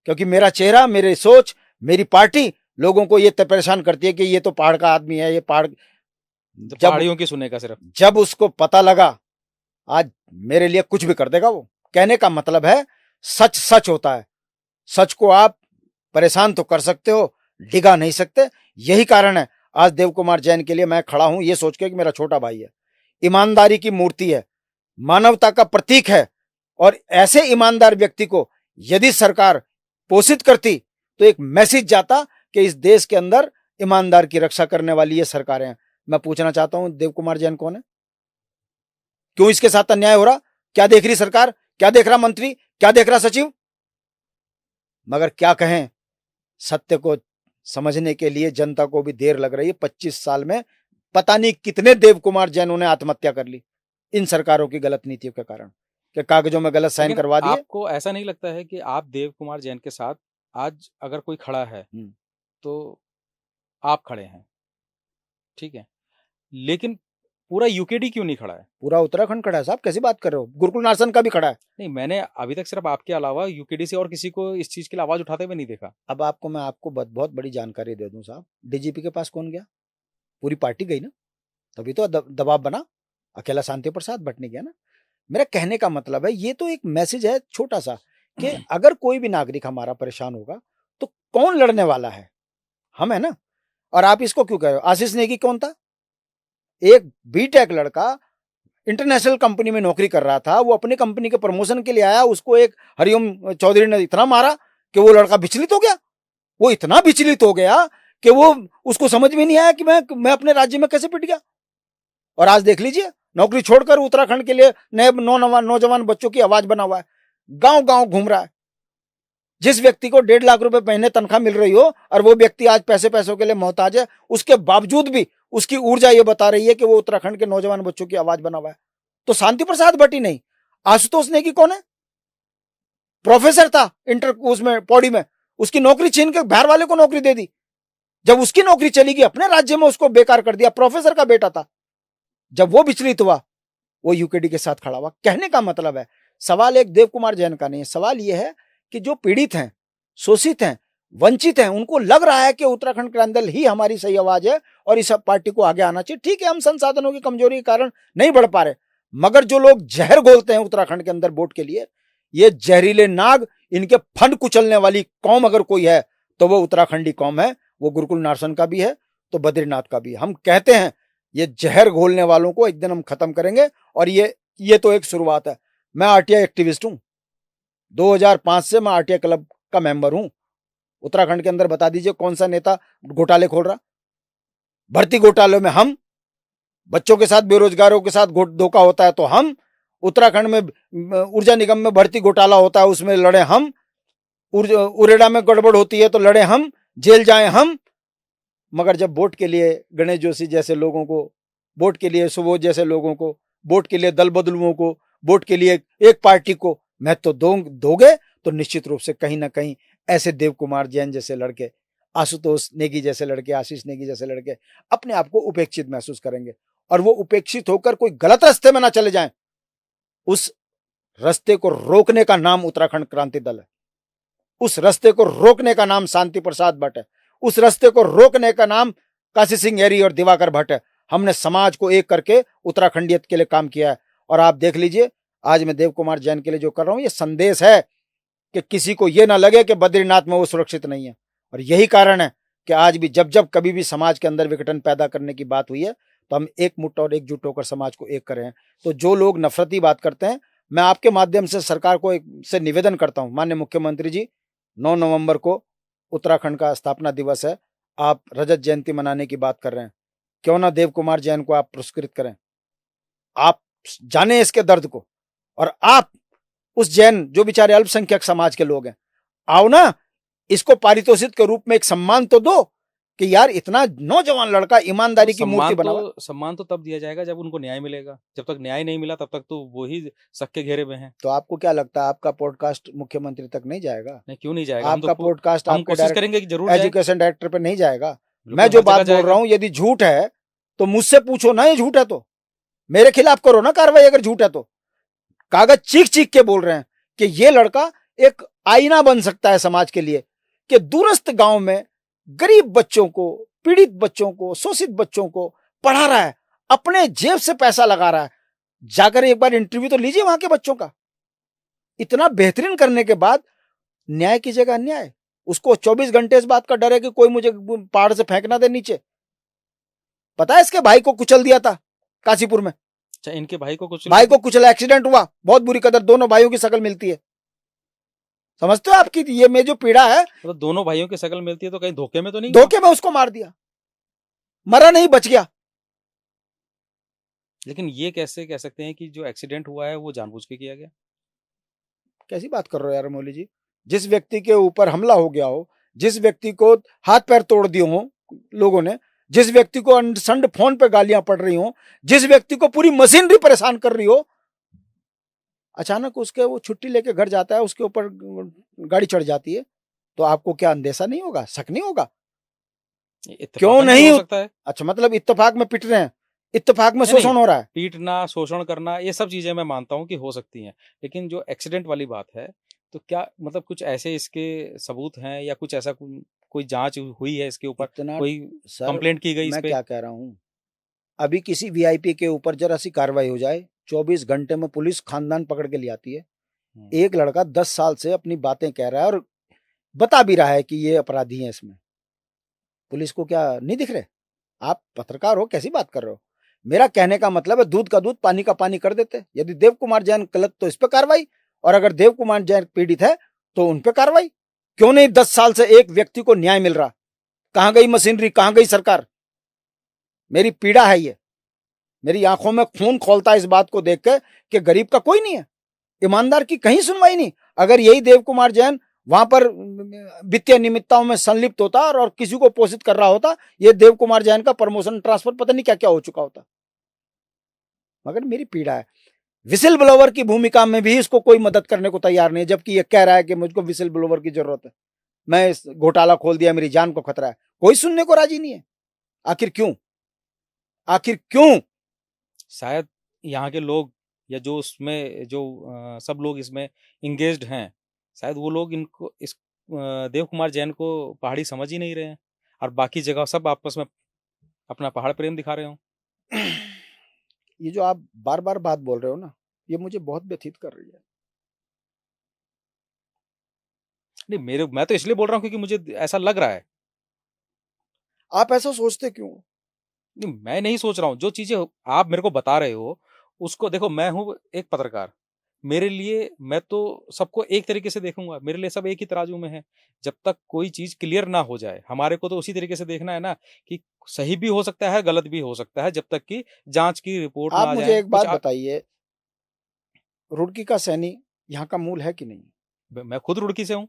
क्योंकि मेरा चेहरा, मेरी सोच, मेरी पार्टी लोगों को ये परेशान करती है कि ये तो पहाड़ का आदमी है, ये पहाड़, पहाड़ियों की सुनेगा सिर्फ। जब उसको पता लगा आज मेरे लिए कुछ भी कर देगा वो। कहने का मतलब है, सच सच होता है। सच को आप परेशान तो कर सकते हो, डिगा नहीं सकते। यही कारण है आज देव कुमार जैन के लिए मैं खड़ा हूं, ये सोच के कि मेरा छोटा भाई है, ईमानदारी की मूर्ति है, मानवता का प्रतीक है। और ऐसे ईमानदार व्यक्ति को यदि सरकार पोषित करती तो एक मैसेज जाता कि इस देश के अंदर ईमानदार की रक्षा करने वाली ये सरकारें हैं। मैं पूछना चाहता हूं, देव कुमार जैन कौन है? क्यों इसके साथ अन्याय हो रहा? क्या देख रही सरकार? क्या देख रहा मंत्री? क्या देख रहा सचिव? मगर क्या कहें, सत्य को समझने के लिए जनता को भी देर लग रही है। 25 साल में पता नहीं कितने देव कुमार जैनों ने आत्महत्या कर ली इन सरकारों की गलत नीतियों के कारण, कि कागजों में गलत साइन करवा दिए। आपको ऐसा नहीं लगता है कि आप देव कुमार जैन के साथ आज अगर कोई खड़ा है तो आप खड़े हैं, ठीक है, लेकिन पूरा यूकेडी क्यों नहीं खड़ा है? पूरा उत्तराखंड खड़ा है साहब, कैसी बात कर रहे हो? गुरुकुल नारसन का भी खड़ा है। नहीं, मैंने अभी तक सिर्फ आपके अलावा यूकेडी से और किसी को इस चीज के लिए आवाज उठाते हुए नहीं देखा। अब मैं आपको बहुत बड़ी जानकारी दे दूं साहब, डीजीपी के पास कौन गया? पूरी पार्टी गई ना, तभी तो दबाव बना। अकेला शांति प्रसाद भट्ट नहीं गया ना। मेरा कहने का मतलब है, ये तो एक मैसेज है छोटा सा, कि अगर कोई भी नागरिक हमारा परेशान होगा तो कौन लड़ने वाला है? हम है ना। और आप इसको क्यों कह रहे हो? आशीष नेगी कौन था? एक बीटेक लड़का इंटरनेशनल कंपनी में नौकरी कर रहा था, वो अपनी कंपनी के प्रमोशन के लिए आया, उसको एक हरिओम चौधरी ने इतना मारा कि वो लड़का विचलित हो गया। वो इतना विचलित हो गया कि वो उसको समझ में नहीं आया कि मैं अपने राज्य में कैसे पिट गया। और आज देख लीजिए, नौकरी छोड़कर उत्तराखंड के लिए नए नौजवान बच्चों की आवाज बना हुआ है, गांव गांव घूम रहा है। जिस व्यक्ति को 1.5 लाख रुपए महीने तनख्वाह मिल रही हो और वो व्यक्ति आज पैसों के लिए मोहताज है, उसके बावजूद भी उसकी ऊर्जा ये बता रही है कि वो उत्तराखंड के नौजवान बच्चों की आवाज बना हुआ है। तो शांति प्रसाद भट्ट ही नहीं, आशुतोष नेगी कौन है? प्रोफेसर था उसमें पौड़ी में, उसकी नौकरी छीन के बाहर वाले को नौकरी दे दी। जब उसकी नौकरी चली गई, अपने राज्य में उसको बेकार कर दिया। प्रोफेसर का बेटा था। जब वो विचलित हुआ, वो यूकेडी के साथ खड़ा हुआ। कहने का मतलब है, सवाल एक देव कुमार जैन का नहीं है, सवाल यह है कि जो पीड़ित हैं, शोषित हैं, वंचित हैं, उनको लग रहा है कि उत्तराखंड के अंदर ही हमारी सही आवाज है और इस पार्टी को आगे आना चाहिए। ठीक है, हम संसाधनों की कमजोरी के कारण नहीं बढ़ पा रहे, मगर जो लोग जहर घोलते हैं उत्तराखंड के अंदर वोट के लिए, ये जहरीले नाग, इनके फन कुचलने वाली कौम अगर कोई है तो वो उत्तराखंडी कौम है। वो गुरुकुल नारसन का भी है तो बद्रीनाथ का भी। हम कहते हैं ये जहर घोलने वालों को एक दिन हम खत्म करेंगे, और ये तो एक शुरुआत है। मैं आरटीआई एक्टिविस्ट हूं, 2005 से मैं आरटीआई क्लब का मेंबर हूं। उत्तराखंड के अंदर बता दीजिए कौन सा नेता घोटाले खोल रहा? भर्ती घोटाले में हम, बच्चों के साथ, बेरोजगारों के साथ धोखा होता है तो हम, उत्तराखंड में ऊर्जा निगम में भर्ती घोटाला होता है उसमें लड़े हम, उरेडा में गड़बड़ होती है तो लड़े हम, जेल जाए हम। मगर जब वोट के लिए गणेश जोशी जैसे लोगों को, वोट के लिए सुबोध जैसे लोगों को, वोट के लिए दल बदलुओं को, वोट के लिए एक पार्टी को महत्व दोगे तो निश्चित रूप से कहीं ना कहीं ऐसे देव कुमार जैन जैसे लड़के, आशुतोष नेगी जैसे लड़के, आशीष नेगी जैसे लड़के अपने आप को उपेक्षित महसूस करेंगे, और वो उपेक्षित होकर कोई गलत रास्ते में ना चले जाएं। उस रास्ते को रोकने का नाम उत्तराखंड क्रांति दल है, उस रास्ते को रोकने का नाम शांति प्रसाद भट्ट है, उस रास्ते को रोकने का नाम काशी सिंह हेरी और दिवाकर भट्ट है। हमने समाज को एक करके उत्तराखंडियत के लिए काम किया है, और आप देख लीजिए आज मैं देव कुमार जैन के लिए जो कर रहा हूं, ये संदेश है कि किसी को यह ना लगे कि बद्रीनाथ में वो सुरक्षित नहीं है। और यही कारण है कि आज भी जब जब कभी भी समाज के अंदर विघटन पैदा करने की बात हुई है तो हम एक मुट्ठा और एकजुट होकर समाज को एक करें। तो जो लोग नफरती बात करते हैं, मैं आपके माध्यम से सरकार को से निवेदन करता हूं, माननीय मुख्यमंत्री जी, 9 नवंबर को उत्तराखंड का स्थापना दिवस है, आप रजत जयंती मनाने की बात कर रहे हैं, क्यों ना देव कुमार जैन को आप पुरस्कृत करें। आप जाने इसके दर्द को, और आप उस जैन जो बेचारे अल्पसंख्यक समाज के लोग हैं, आओ ना, इसको पारितोषिक के रूप में एक सम्मान तो दो कि यार इतना नौजवान लड़का ईमानदारी की मूर्ति बनावा। सम्मान तो तब दिया जाएगा जब उनको न्याय मिलेगा, जब तक न्याय नहीं मिला तब तक तो वो ही शक के घेरे में है। तो आपको क्या लगता है आपका पॉडकास्ट मुख्यमंत्री तक नहीं जाएगा? नहीं, क्यों नहीं जाएगा? आपका पॉडकास्ट हम कोशिश करेंगे कि जरूर एजुकेशन डायरेक्टर पे नहीं जाएगा? मैं जो बात बोल रहा हूँ, यदि झूठ है तो मुझसे पूछो ना, ये झूठ है तो मेरे खिलाफ करो ना कार्रवाई, अगर झूठ है तो। कागज चीख चीख के बोल रहे हैं कि ये लड़का एक आईना बन सकता है समाज के लिए, कि दूरस्थ गांव में गरीब बच्चों को, पीड़ित बच्चों को, शोषित बच्चों को पढ़ा रहा है, अपने जेब से पैसा लगा रहा है। जाकर एक बार इंटरव्यू तो लीजिए वहां के बच्चों का। इतना बेहतरीन करने के बाद न्याय की जगह अन्याय। उसको 24 घंटे इस बात का डर है कि कोई मुझे पहाड़ से फेंक ना दे नीचे। पता है इसके भाई को कुचल दिया था काशीपुर में। इनके भाई को कुचला, एक्सीडेंट हुआ, बहुत बुरी कदर, दोनों भाइयों की शकल मिलती है। समझते हो आपकी ये में जो पीड़ा है, तो दोनों भाइयों की शकल मिलती है तो कहीं धोखे में तो नहीं? धोखे में उसको मार दिया, मरा नहीं, बच गया। लेकिन ये कैसे कह सकते हैं कि जो एक्सीडेंट हुआ है वो जानबूझ के किया गया? कैसी बात कर रहे हो यार मौली जी? जिस व्यक्ति के ऊपर हमला हो गया हो, जिस व्यक्ति को हाथ पैर तोड़ दिए हो लोगों ने, जिस व्यक्ति को संड फोन पे गालियां पड़ रही हो, जिस व्यक्ति को पूरी मशीनरी परेशान कर रही हो, अचानक उसके वो छुट्टी लेके घर जाता है, उसके ऊपर गाड़ी चढ़ जाती है, तो आपको क्या अंदेशा नहीं होगा, शक नहीं होगा? क्यों नहीं हो सकता है? अच्छा, मतलब इत्तेफाक में पिट रहे हैं, इत्तेफाक में शोषण हो रहा है? पीटना, शोषण करना, ये सब चीजें मैं मानता हूं कि हो सकती हैं, लेकिन जो एक्सीडेंट वाली बात है, तो क्या मतलब कुछ ऐसे इसके सबूत हैं या कुछ ऐसा कोई जांच हुई है इसके ऊपर, कोई कंप्लेंट की गई इस पे? मैं क्या कह रहा हूं, अभी किसी वीआईपी के ऊपर जरा सी कार्रवाई हो जाए, 24 घंटे में पुलिस खानदान पकड़ के ले आती है। एक लड़का 10 साल से अपनी बातें कह रहा है और बता भी रहा है कि ये अपराधी है, इसमें पुलिस को क्या नहीं दिख रहे? आप पत्रकार हो, कैसी बात कर रहे हो? मेरा कहने का मतलब है दूध का दूध पानी का पानी कर देते। यदि देव कुमार जैन गलत तो इस पे कार्रवाई, और अगर देव कुमार जैन पीड़ित है तो उन पे कार्रवाई। क्यों नहीं? 10 साल से एक व्यक्ति को न्याय मिल रहा, कहां गई मशीनरी, कहां गई सरकार? मेरी पीड़ा है ये, मेरी आंखों में खून खौलता है इस बात को देख के कि गरीब का कोई नहीं है, ईमानदार की कहीं सुनवाई नहीं। अगर यही देव कुमार जैन वहां पर वित्तीय अनियमितताओं में संलिप्त होता और किसी को पोषित कर रहा होता, ये देव कुमार जैन का प्रमोशन, ट्रांसफर, पता नहीं क्या क्या हो चुका होता। मगर मेरी पीड़ा है, विसिल ब्लोवर की भूमिका में भी इसको कोई मदद करने को तैयार नहीं है, जबकि ये कह रहा है कि मुझको विसिल ब्लोवर की जरूरत है, मैं इस घोटाला खोल दिया, मेरी जान को खतरा है। कोई सुनने को राजी नहीं है। आखिर क्यों? आखिर क्यों? शायद यहाँ के लोग या जो उसमें जो सब लोग इसमें इंगेज्ड हैं, शायद वो लोग इनको देव कुमार जैन को पहाड़ी समझ ही नहीं रहे हैं और बाकी जगह सब आपस में अपना पहाड़ प्रेम दिखा रहे हो। ये जो आप बार बार बात बोल रहे हो ना, ये मुझे बहुत व्यथित कर रही है। नहीं, मैं तो इसलिए बोल रहा हूँ क्योंकि मुझे ऐसा लग रहा है। आप ऐसा सोचते क्यों? नहीं, मैं नहीं सोच रहा हूँ। जो चीजें आप मेरे को बता रहे हो उसको देखो, मैं हूँ एक पत्रकार, मेरे लिए मैं तो सबको एक तरीके से देखूंगा, मेरे लिए सब एक ही तराजू में है। जब तक कोई चीज क्लियर ना हो जाए, हमारे को तो उसी तरीके से देखना है ना कि सही भी हो सकता है, गलत भी हो सकता है, जब तक कि जांच की रिपोर्ट ना आप आ मुझे जाए एक कुछ बात बताइए, रुड़की का सैनी यहाँ का मूल है कि नहीं? मैं खुद रुड़की से हूँ,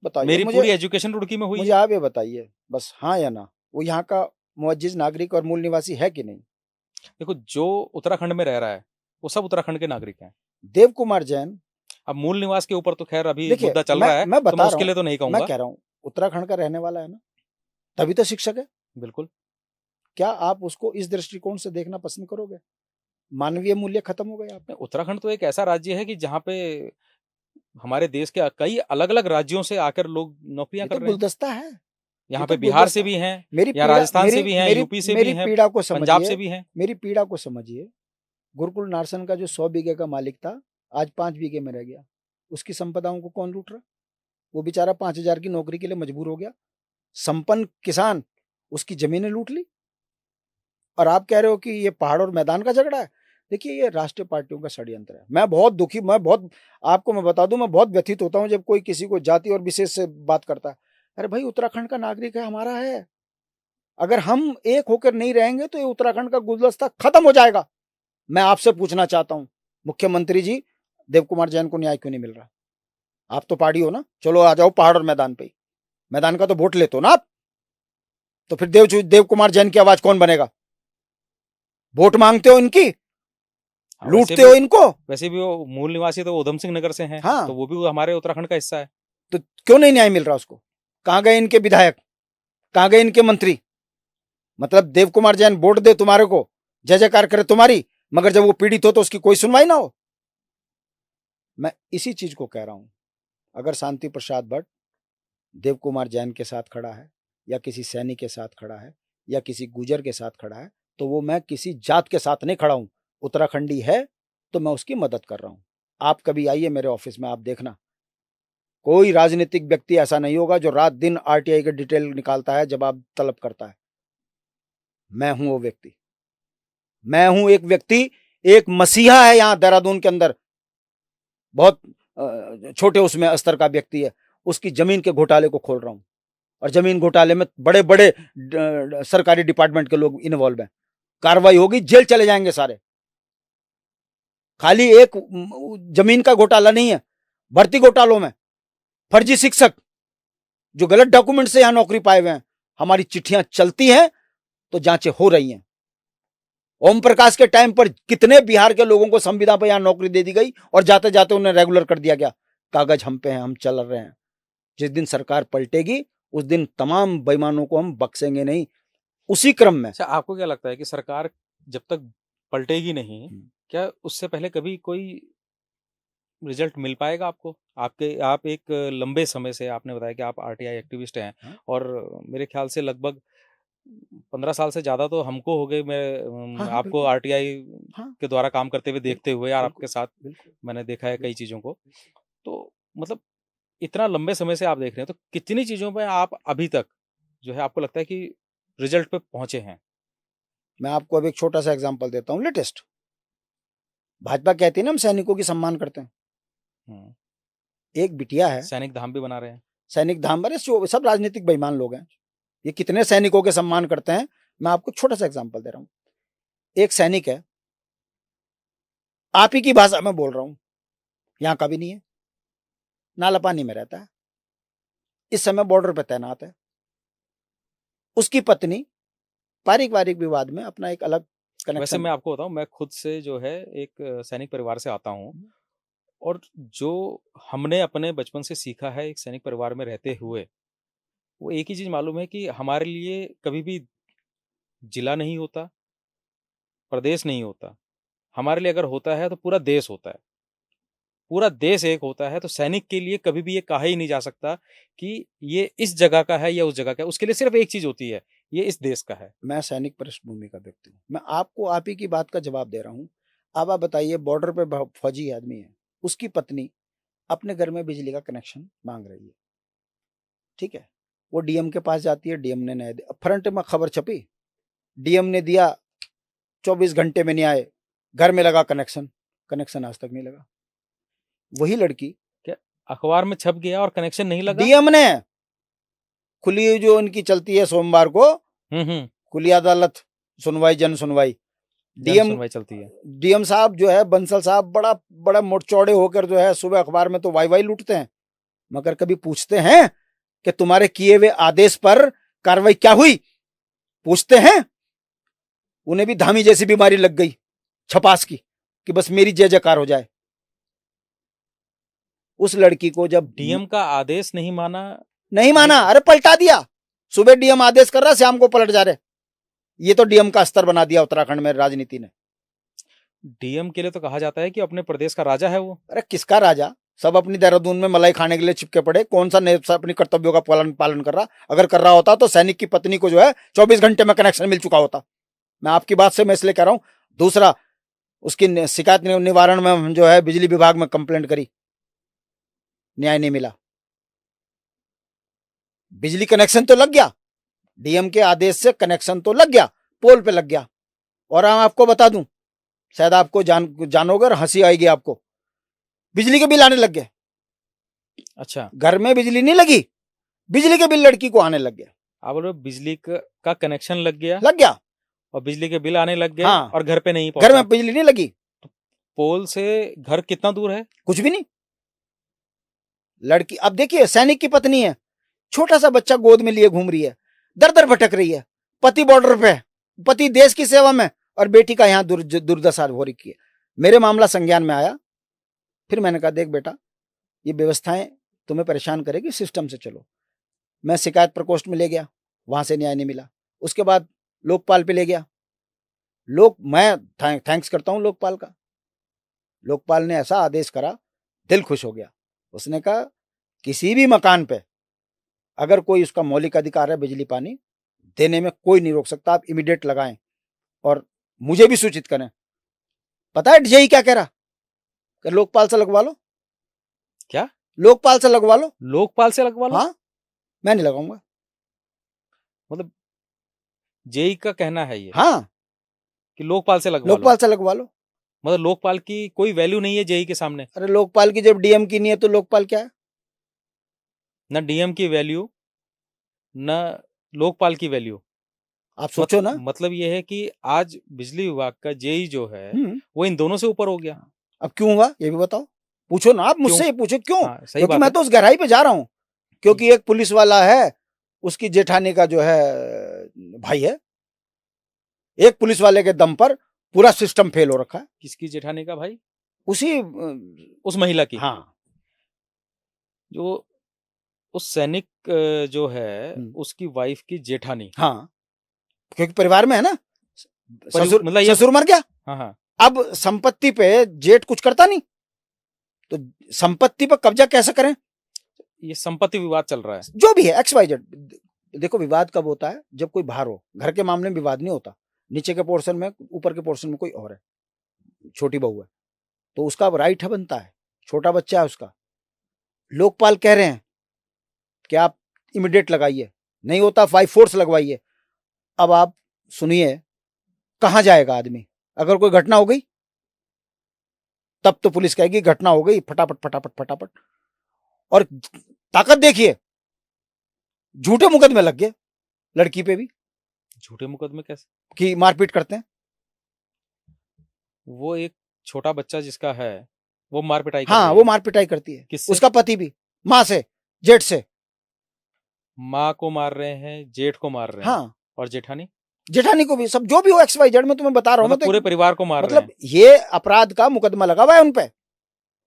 बताइए मेरी मुझे। पूरी एजुकेशन रुड़की में हुई मुझे है। आप ये बताइए बस, हाँ या ना, वो यहाँ का मुअज्जिज नागरिक और मूल निवासी है कि नहीं? देखो, जो उत्तराखंड में रह रहा है वो सब उत्तराखंड के नागरिक हैं। देव कुमार जैन, अब मूल निवास के ऊपर तो खैर अभी देखिए मुद्दा चल मैं रहा है, मैं तो मैं बता रहा उसके हूँ, लिए तो नहीं मैं कहूंगा। कह रहा हूँ उत्तराखंड का रहने वाला है ना, तभी तो शिक्षक है। बिल्कुल। क्या आप उसको इस दृष्टिकोण से देखना पसंद करोगे? मानवीय मूल्य खत्म हो गए आप? उत्तराखंड तो एक ऐसा राज्य है कि जहाँ पे हमारे देश के कई अलग अलग राज्यों से आकर लोग नौकरियां ये कर तो रहे हैं। गुलदस्ता है, ये यहाँ तो पे बिहार से गुलदस्ता। भी हैं, मेरी या पीड़ा, राजस्थान से मेरी भी हैं, मेरी यूपी से भी मेरी हैं, पीड़ा को पंजाब समझिए, से भी हैं। मेरी पीड़ा को समझिए। गुरुकुल नारसन का जो 100 बीघे का मालिक था, आज 5 बीघे में रह गया। उसकी संपदाओं को कौन लूट रहा? वो बेचारा 5,000 की नौकरी के लिए मजबूर हो गया। संपन्न किसान उसकी जमीनें लूट ली, और आप कह रहे हो कि ये पहाड़ और मैदान का झगड़ा है। देखिए, ये राष्ट्रीय पार्टियों का षड्यंत्र है। मैं बहुत दुखी, मैं बहुत, आपको मैं बता दूं, मैं बहुत व्यथित होता हूं जब कोई किसी को जाति और विशेष से बात करता है। अरे भाई, उत्तराखंड का नागरिक है, हमारा है। अगर हम एक होकर नहीं रहेंगे तो ये उत्तराखंड का गुलदस्ता खत्म हो जाएगा। मैं आपसे पूछना चाहता हूं, मुख्यमंत्री जी, देव कुमार जैन को न्याय क्यों नहीं मिल रहा? आप तो पहाड़ी हो ना, चलो आ जाओ पहाड़ और मैदान पे। मैदान का तो वोट लेते हो ना आप, तो फिर देव कुमार जैन की आवाज कौन बनेगा? वोट मांगते हो इनकी, हाँ, लूटते हो इनको। वैसे भी वो मूल निवासी तो उधम सिंह नगर से हैं, हाँ, तो वो भी हमारे उत्तराखंड का हिस्सा है। तो क्यों नहीं न्याय मिल रहा उसको? कहां गए इनके विधायक, कहां गए इनके मंत्री? मतलब देव कुमार जैन वोट दे तुम्हारे को, जय जयकार करे तुम्हारी, मगर जब वो पीड़ित हो तो उसकी कोई सुनवाई ना हो। मैं इसी चीज को कह रहा हूं, अगर शांति प्रसाद भट्ट देव कुमार जैन के साथ खड़ा है, या किसी सैनिक के साथ खड़ा है, या किसी गुजर के साथ खड़ा है, तो वो मैं किसी जात के साथ नहीं खड़ा हूं। उत्तराखंडी है तो मैं उसकी मदद कर रहा हूं। आप कभी आइए मेरे ऑफिस में, आप देखना, कोई राजनीतिक व्यक्ति ऐसा नहीं होगा जो रात दिन आरटीआई के डिटेल निकालता है, जवाब तलब करता है। मैं हूं वो व्यक्ति। मैं हूं एक व्यक्ति, एक मसीहा है यहां देहरादून के अंदर, बहुत छोटे उसमें स्तर का व्यक्ति है। उसकी जमीन के घोटाले को खोल रहा हूं, और जमीन घोटाले में बड़े बड़े सरकारी डिपार्टमेंट के लोग इन्वॉल्व हैं। कार्रवाई होगी, जेल चले जाएंगे सारे। खाली एक जमीन का घोटाला नहीं है, भर्ती घोटालों में फर्जी शिक्षक जो गलत डॉक्यूमेंट से यहां नौकरी पाए हुए हैं, हमारी चिट्ठियां चलती हैं तो जांचें हो रही हैं। ओम प्रकाश के टाइम पर कितने बिहार के लोगों को संविदा पर यहां नौकरी दे दी गई, और जाते जाते उन्हें रेगुलर कर दिया गया। कागज हम पे हैं, हम चल रहे हैं। जिस दिन सरकार पलटेगी उस दिन तमाम बेईमानों को हम बख्शेंगे नहीं। उसी क्रम में अच्छा, आपको क्या लगता है कि सरकार जब तक पलटेगी नहीं, क्या उससे पहले कभी कोई रिजल्ट मिल पाएगा आपको? आप एक लंबे समय से, आपने बताया कि आप आरटीआई एक्टिविस्ट हैं, हाँ, और मेरे ख्याल से लगभग 15 साल से ज़्यादा तो हमको हो गए, हाँ, हाँ, आपको बिल्कुल, आरटीआई हाँ, के द्वारा काम करते हुए देखते बिल्कुल, हुए, और आपके बिल्कुल, साथ बिल्कुल, मैंने देखा है कई बिल्कुल, चीज़ों को। बिल्कुल। तो मतलब इतना लंबे समय से आप देख रहे हैं, तो कितनी चीज़ों पे आप अभी तक जो है आपको लगता है कि रिजल्ट पे पहुँचे हैं? मैं आपको अब एक छोटा सा एग्जांपल देता हूं, लेटेस्ट। भाजपा कहती है ना हम सैनिकों की सम्मान करते हैं। हुँ। एक बिटिया है, सैनिक धाम भी बना रहे हैं। सैनिक धाम, अरे सब राजनीतिक बेईमान लोग हैं। ये कितने सैनिकों के सम्मान करते हैं, मैं आपको छोटा सा एग्जांपल दे रहा हूं। एक सैनिक है, आप ही की भाषा में बोल रहा हूं, यहां का भी नहीं है, नालापानी में रहता है, इस समय बॉर्डर पर तैनात है। उसकी पत्नी पारिवारिक विवाद में अपना एक अलग वैसे कनेक्शन। मैं आपको बताऊँ, मैं खुद से जो है एक सैनिक परिवार से आता हूँ, और जो हमने अपने बचपन से सीखा है एक सैनिक परिवार में रहते हुए, वो एक ही चीज़ मालूम है कि हमारे लिए कभी भी जिला नहीं होता, प्रदेश नहीं होता। हमारे लिए अगर होता है तो पूरा देश होता है। पूरा देश एक होता है, तो सैनिक के लिए कभी भी ये कहा ही नहीं जा सकता कि ये इस जगह का है या उस जगह का है। उसके लिए सिर्फ एक चीज होती है, ये इस देश का है। मैं सैनिक पृष्ठभूमि का व्यक्ति हूँ, मैं आपको आप ही की बात का जवाब दे रहा हूँ। अब आप बताइए, बॉर्डर पे फौजी आदमी है, उसकी पत्नी अपने घर में बिजली का कनेक्शन मांग रही है, ठीक है, वो डीएम के पास जाती है, डीएम ने नहीं दिया, फ्रंट में खबर छपी, डीएम ने दिया, 24 घंटे में नहीं आए, घर में लगा कनेक्शन, कनेक्शन आज तक नहीं लगा। वही लड़की क्या अखबार में छप गया और कनेक्शन नहीं लगा? डीएम ने खुली जो उनकी चलती है सोमवार को खुली अदालत सुनवाई, जन सुनवाई, डीएम सुनवाई चलती है। डीएम साहब जो है, बंसल साहब, बड़ा बड़ा मोट चौड़े होकर जो है सुबह अखबार में तो वाई वाई लूटते हैं, मगर कभी पूछते हैं कि तुम्हारे किए हुए आदेश पर कार्रवाई क्या हुई? पूछते हैं? उन्हें भी धामी जैसी बीमारी लग गई छपास की कि बस मेरी जय जयकार हो जाए। उस लड़की को जब डीएम का आदेश नहीं माना, अरे पलटा दिया। सुबह डीएम आदेश कर रहा, शाम को पलट जा रहे। ये तो डीएम का स्तर बना दिया उत्तराखंड में राजनीति ने। डीएम के लिए तो कहा जाता है कि अपने प्रदेश का राजा है वो। अरे किसका राजा? सब अपनी देहरादून में मलाई खाने के लिए चिपके पड़े। कौन सा अपनी कर्तव्यों का पालन कर रहा? अगर कर रहा होता तो सैनिक की पत्नी को जो है 24 घंटे में कनेक्शन मिल चुका होता। मैं आपकी बात से मैं इसलिए कह रहा हूं। दूसरा, उसकी शिकायत निवारण में हम जो है बिजली विभाग में कंप्लेंट करी, न्याय नहीं मिला। बिजली कनेक्शन तो लग गया, डीएम के आदेश से कनेक्शन तो लग गया, पोल पे लग गया। और हम आपको बता दूं, शायद आपको जानोगे, हंसी आएगी आपको, बिजली के बिल आने लग गए। अच्छा, घर में बिजली नहीं लगी, बिजली के बिल लड़की को आने लग गया। आप बोल रहे हो बिजली का कनेक्शन लग गया और बिजली के बिल आने लग गए। हाँ, और घर पे नहीं पहुंचा। घर में बिजली नहीं लगी। तो पोल से घर कितना दूर है? कुछ भी नहीं। लड़की, अब देखिए, सैनिक की पत्नी है, छोटा सा बच्चा गोद में लिए घूम रही है, दर दर भटक रही है, पति बॉर्डर पे, पति देश की सेवा में, और बेटी का यहाँ दुर्दशा हो रही है। मेरे मामला संज्ञान में आया, फिर मैंने कहा देख बेटा, ये व्यवस्थाएं तुम्हें परेशान करेगी, सिस्टम से चलो। मैं शिकायत प्रकोष्ठ में ले गया, वहां से न्याय नहीं मिला। उसके बाद लोकपाल पे ले गया। मैं थैंक्स करता हूं लोकपाल का। लोकपाल ने ऐसा आदेश करा, दिल खुश हो गया। उसने कहा किसी भी मकान पे अगर कोई उसका मौलिक अधिकार है बिजली पानी देने में, कोई नहीं रोक सकता, आप इमीडिएट लगाएं और मुझे भी सूचित करें। पता है डीजीई क्या कह रहा? कि लोकपाल से लगवा लो। क्या? लोकपाल से लगवा लो। लोकपाल से लगवा लो? हाँ, मैं नहीं लगाऊंगा। मतलब जेई का कहना है ये? हाँ, कि लोकपाल से लगवा लो। मतलब लोकपाल की कोई वैल्यू नहीं है जेई के सामने? अरे लोकपाल की जब डीएम की नहीं है तो लोकपाल क्या है? न डीएम की वैल्यू, न लोकपाल की वैल्यू। आप सोचो ना। मतलब ये है कि आज बिजली विभाग का जेई जो है वो इन दोनों से ऊपर हो गया। अब क्यों हुआ ये भी बताओ, पूछो ना आप मुझसे, पूछो क्यों। हाँ, क्योंकि मैं तो उस गहराई पे जा रहा हूं। क्योंकि एक पुलिस वाला है, उसकी जेठानी का जो है भाई है। एक पुलिस वाले के दम पर पूरा सिस्टम फेल हो रखा है। किसकी जेठानी का भाई? उस महिला की। हाँ, जो उस सैनिक जो है उसकी वाइफ की जेठानी। हाँ, क्योंकि परिवार में है ना, मतलब ससुर मर गया। हाँ हाँ। अब संपत्ति पे जेठ कुछ करता नहीं, तो संपत्ति पर कब्जा कैसे करें? ये संपत्ति विवाद चल रहा है, जो भी है XYZ। देखो, विवाद कब होता है? जब कोई बाहर हो। घर के मामले में विवाद नहीं होता, नीचे के पोर्शन में, ऊपर के पोर्शन में कोई और है, छोटी बहू है, तो उसका राइट है, बनता है, छोटा बच्चा है उसका। लोकपाल कह रहे हैं कि आप इमीडिएट लगाइए, नहीं होता 5 फोर्स लगवाइए। अब आप सुनिए, कहां जाएगा आदमी? अगर कोई घटना हो गई तब तो पुलिस कहेगी घटना हो गई, फटाफट फटाफट फटाफट। और ताकत देखिए, झूठे मुकदमे लग गए लड़की पे भी। झूठे मुकदमे कैसे? कि मारपीट करते हैं। वो एक छोटा बच्चा जिसका है वो मारपिटाई हाँ, वो मारपिटाई करती है। किससे? उसका पति भी, माँ से, जेठ से। माँ को मार रहे हैं, जेठ को मार रहे हैं। हाँ, और जेठानी को भी, सब जो भी हो XYZ, में तुम्हें बता रहा हूं। मतलब पूरे परिवार को मार रहे हैं। ये अपराध का मुकदमा लगा हुआ है उनपे।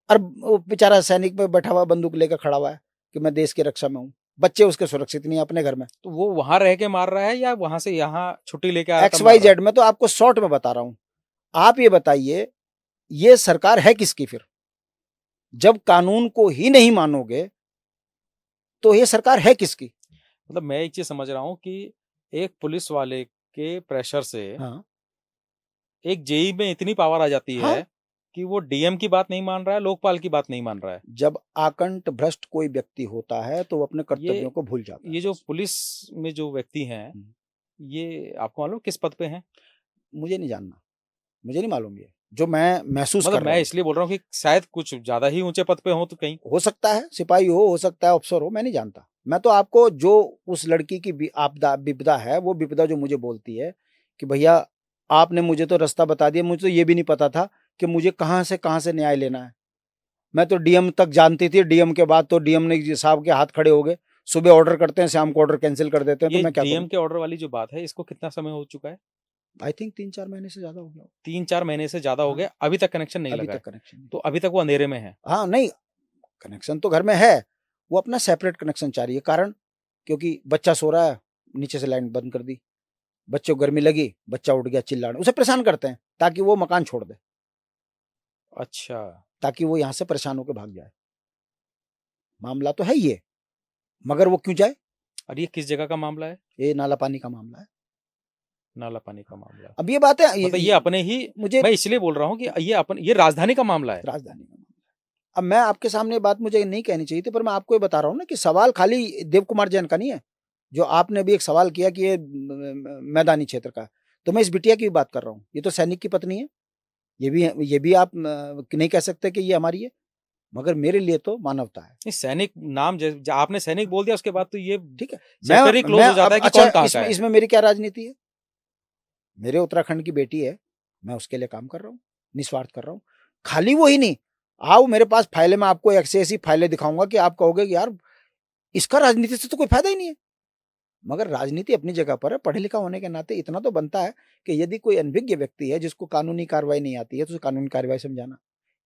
और वो बेचारा सैनिक पे बैठा हुआ, बंदूक लेकर खड़ा हुआ है कि मैं देश की रक्षा में हूँ। बच्चे उसके सुरक्षित नहीं है अपने घर में। तो वो वहां रह के मार रहा है या वहां से यहाँ छुट्टी लेके आ रहा है? XYZ में तो आपको शॉर्ट में बता रहा हूं। आप ये बताइए, ये सरकार है किसकी फिर? जब कानून को ही नहीं मानोगे तो ये सरकार है किसकी? मतलब मैं एक चीज समझ रहा हूँ कि एक पुलिस वाले के प्रेशर से हाँ एक जेई में इतनी पावर आ जाती हाँ। है कि वो डीएम की बात नहीं मान रहा है, लोकपाल की बात नहीं मान रहा है। जब आकंठ भ्रष्ट कोई व्यक्ति होता है तो वो अपने कर्तव्यों ये को भूल जाता ये है। जो पुलिस में जो व्यक्ति हैं, ये आपको मालूम किस पद पे हैं? मुझे नहीं जानना, मुझे नहीं मालूम ये, जो मैं महसूस मतलब कर रहा मैं हूँ। इसलिए बोल रहा हूँ कि शायद कुछ ज्यादा ही ऊंचे पद पे हो तो कहीं। हो सकता है सिपाही हो सकता है अफसर हो, मैं नहीं जानता। मैं तो आपको जो उस लड़की की आपदा विपदा है, वो विपदा जो मुझे बोलती है कि भैया आपने मुझे तो रास्ता बता दिया, मुझे तो ये भी नहीं पता था कि मुझे कहाँ से न्याय लेना है। मैं तो डीएम तक जानती थी, डीएम के बाद तो डीएम ने साहब के हाथ खड़े हो गए, सुबह ऑर्डर करते हैं, शाम को ऑर्डर कैंसिल कर देते हैं, तो ये मैं क्या डीएम करूं? के ऑर्डर वाली जो बात है, इसको कितना समय हो चुका है? आई थिंक 3-4 महीने से ज्यादा हो गया। 3-4 महीने से ज्यादा हो हाँ, गया, अभी तक कनेक्शन नहीं अभी लगा तक है। कनेक्शन नहीं। तो अभी तक वो अंधेरे में है। हाँ नहीं, कनेक्शन तो घर में है, वो अपना सेपरेट कनेक्शन चाह रही है। कारण क्योंकि बच्चा सो रहा है, नीचे से लाइन बंद कर दी, बच्चे को गर्मी लगी, बच्चा उठ गया चिल्लाने, उसे परेशान करते हैं ताकि वो मकान छोड़ दे, अच्छा। ताकि वो यहाँ से परेशान होकर भाग जाए। मामला तो है ये, मगर वो क्यों जाए? और ये किस जगह का मामला है? ये नाला पानी का मामला है। नाला पानी का मामला है। अब ये बात है, मतलब ये अपने ही, मुझे मैं इसलिए बोल रहा हूँ कि ये राजधानी का मामला है। राजधानी का मामला। अब मैं आपके सामने ये बात मुझे नहीं कहनी चाहिए थी, पर मैं आपको ये बता रहा हूँ ना कि सवाल खाली देव कुमार जैन का नहीं है। जो आपने भी एक सवाल किया कि ये मैदानी क्षेत्र का, तो मैं इस बिटिया की भी बात कर रहा हूँ। ये तो सैनिक की पत्नी है, ये भी आप नहीं कह सकते कि ये हमारी है, मगर मेरे लिए तो मानवता है। नहीं, सैनिक नाम आपने सैनिक बोल दिया, उसके बाद तो ये ठीक है, चैप्टर ही क्लोज हो जाता है कि अच्छा, कौन कहाँ का है। इसमें मेरी क्या राजनीति है? मेरे उत्तराखंड की बेटी है, मैं उसके लिए काम कर रहा हूँ, निस्वार्थ कर रहा हूँ। खाली वो ही नहीं, आओ मेरे पास फाइलें, मैं आपको ऐसी फाइलें दिखाऊंगा कि आप कहोगे कि यार इसका राजनीति से तो कोई फायदा ही नहीं है। मगर राजनीति अपनी जगह पर है, पढ़े लिखा होने के नाते इतना तो बनता है कि यदि कोई अनभिज्ञ व्यक्ति है जिसको कानूनी कार्रवाई नहीं आती है, तो उसे कानूनी कार्रवाई समझाना।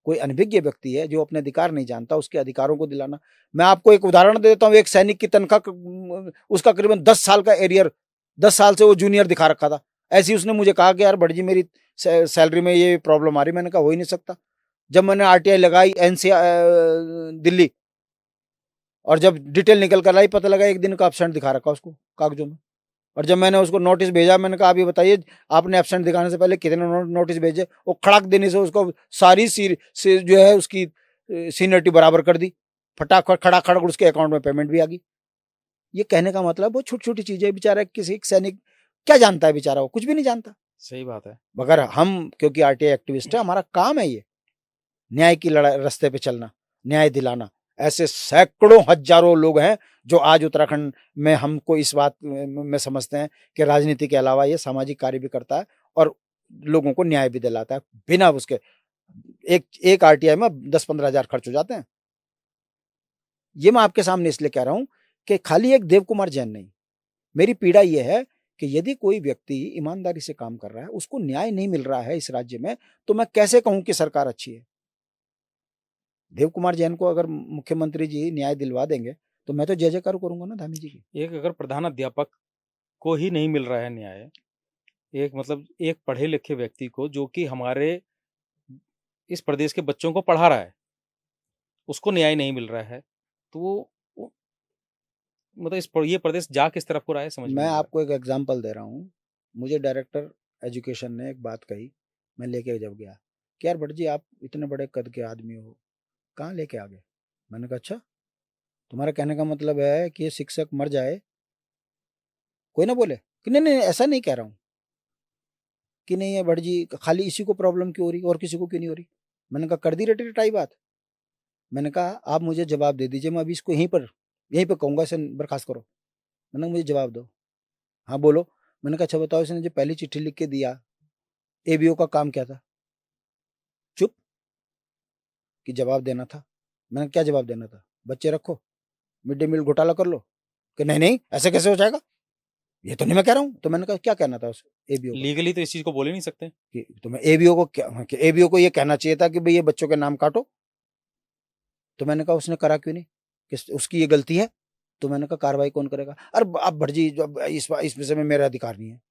कोई अनभिज्ञ व्यक्ति है जो अपने अधिकार नहीं जानता, उसके अधिकारों को दिलाना। मैं आपको एक उदाहरण देता हूँ, एक सैनिक की तनख्वाह, उसका करीबन 10 साल का एरियर, 10 साल से वो जूनियर दिखा रखा था। ऐसी उसने मुझे कहा कि यार भट्ट जी मेरी सैलरी में ये प्रॉब्लम आ रही। मैंने कहा हो ही नहीं सकता। जब मैंने आरटीआई लगाई एनसीआर दिल्ली, और जब डिटेल निकल कर आई, पता लगा 1 दिन का एब्सेंट दिखा रखा उसको कागजों में। और जब मैंने उसको नोटिस भेजा, मैंने कहा आप ये बताइए आपने एब्सेंट दिखाने से पहले कितने नोटिस भेजे? वो खड़ाक देने से उसको सारी जो है उसकी सीनियरिटी बराबर कर दी, फटाफट खड़ा उसके अकाउंट में पेमेंट भी आ गई। ये कहने का मतलब बहुत छोटी छोटी चीजें। बेचारा किसी सैनिक क्या जानता है? बेचारा वो कुछ भी नहीं जानता। सही बात है। मगर हम क्योंकि आरटीआई एक्टिविस्ट है, हमारा काम है ये न्याय की लड़ाई, रास्ते पे चलना, न्याय दिलाना। ऐसे सैकड़ों हजारों लोग हैं जो आज उत्तराखंड में हमको इस बात में समझते हैं कि राजनीति के अलावा ये सामाजिक कार्य भी करता है और लोगों को न्याय भी दिलाता है बिना उसके। एक आरटीआई में 10-15 हजार खर्च हो जाते हैं। ये मैं आपके सामने इसलिए कह रहा हूं कि खाली एक देव कुमार जैन नहीं, मेरी पीड़ा यह है कि यदि कोई व्यक्ति ईमानदारी से काम कर रहा है, उसको न्याय नहीं मिल रहा है इस राज्य में, तो मैं कैसे कहूं कि सरकार अच्छी है? देव कुमार जैन को अगर मुख्यमंत्री जी न्याय दिलवा देंगे तो मैं तो जय जयकार करूंगा ना धामी जी की। एक अगर प्रधान अध्यापक को ही नहीं मिल रहा है न्याय, एक मतलब एक पढ़े लिखे व्यक्ति को जो कि हमारे इस प्रदेश के बच्चों को पढ़ा रहा है, उसको न्याय नहीं मिल रहा है, तो वो मतलब ये प्रदेश जा किस तरफ को रहा है, समझ में मैं नहीं आ रहा। आपको एक एग्जाम्पल दे रहा हूँ। मुझे डायरेक्टर एजुकेशन ने एक बात कही, मैं लेके जब गया कि यार भट्ट जी आप इतने बड़े कद के आदमी हो, कहाँ लेके आ गए? मैंने कहा अच्छा, तुम्हारा कहने का मतलब है कि ये शिक्षक मर जाए कोई ना बोले? कि नहीं नहीं ऐसा नहीं कह रहा हूँ कि नहीं है भट्ट जी खाली इसी को प्रॉब्लम क्यों हो रही और किसी को क्यों नहीं हो रही। मैंने कहा कर दी रटी रटाई बात। मैंने कहा आप मुझे जवाब दे दीजिए, मैं अभी इसको यहीं पर कहूँगा इसे बर्खास्त करो। मैंने कहा मुझे जवाब दो। हाँ बोलो। मैंने कहा अच्छा बताओ, इसने जो पहली चिट्ठी लिख के दिया एबीओ का काम क्या था? चुप, कि जवाब देना था। मैंने क्या जवाब देना था? बच्चे रखो, मिड डे मील घोटाला कर लो। कि नहीं नहीं ऐसे कैसे हो जाएगा, ये तो नहीं मैं कह रहा हूँ। तो मैंने कहा क्या कहना था उस एबीओ को? लीगली तो इस चीज को बोल ही नहीं सकते कि तुम्हें एबीओ को क्या, कि एबीओ को ये कहना चाहिए था कि भाई ये बच्चों के नाम काटो। तो मैंने कहा उसने करा क्यों नहीं, कि उसकी ये गलती है? तो मैंने कहा कार्रवाई कौन करेगा? अरे अब भट्ट जी जब इस विषय में मेरा अधिकार नहीं है।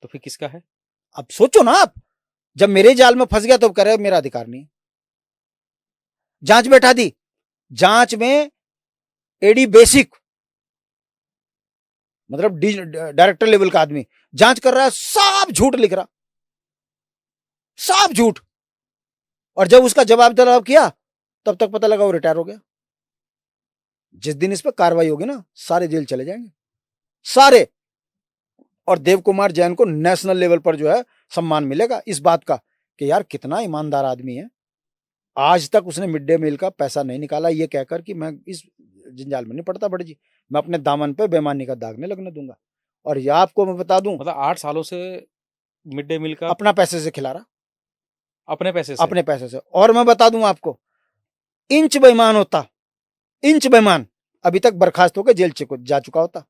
तो फिर किसका है? अब सोचो ना आप, जब मेरे जाल में फंस गया तो कह रहे मेरा अधिकार नहीं है। जांच बैठा दी, जांच में एडी बेसिक मतलब डायरेक्टर लेवल का आदमी जांच कर रहा है, सब झूठ लिख रहा, सब झूठ। और जब उसका जवाब किया तब तक पता लगा वो रिटायर हो गया। जिस दिन इस पर कार्रवाई होगी ना, सारे जेल चले जाएंगे, सारे। और देव कुमार जैन को नेशनल लेवल पर जो है सम्मान मिलेगा इस बात का कि यार कितना ईमानदार आदमी है, आज तक उसने मिड डे मील का पैसा नहीं निकाला, ये कहकर कि मैं इस जंजाल में नहीं पड़ता बड़े जी, मैं अपने दामन पे बेईमानी का दाग नहीं लगने दूंगा। और ये आपको मैं बता दूं, मतलब 8 सालों से मिड डे मील का अपना पैसे से खिला रहा, अपने पैसे से। और मैं बता दूं आपको, इंच बेईमान होता, इंच बेईमान, अभी तक बर्खास्त होकर जेल जा चुका होता,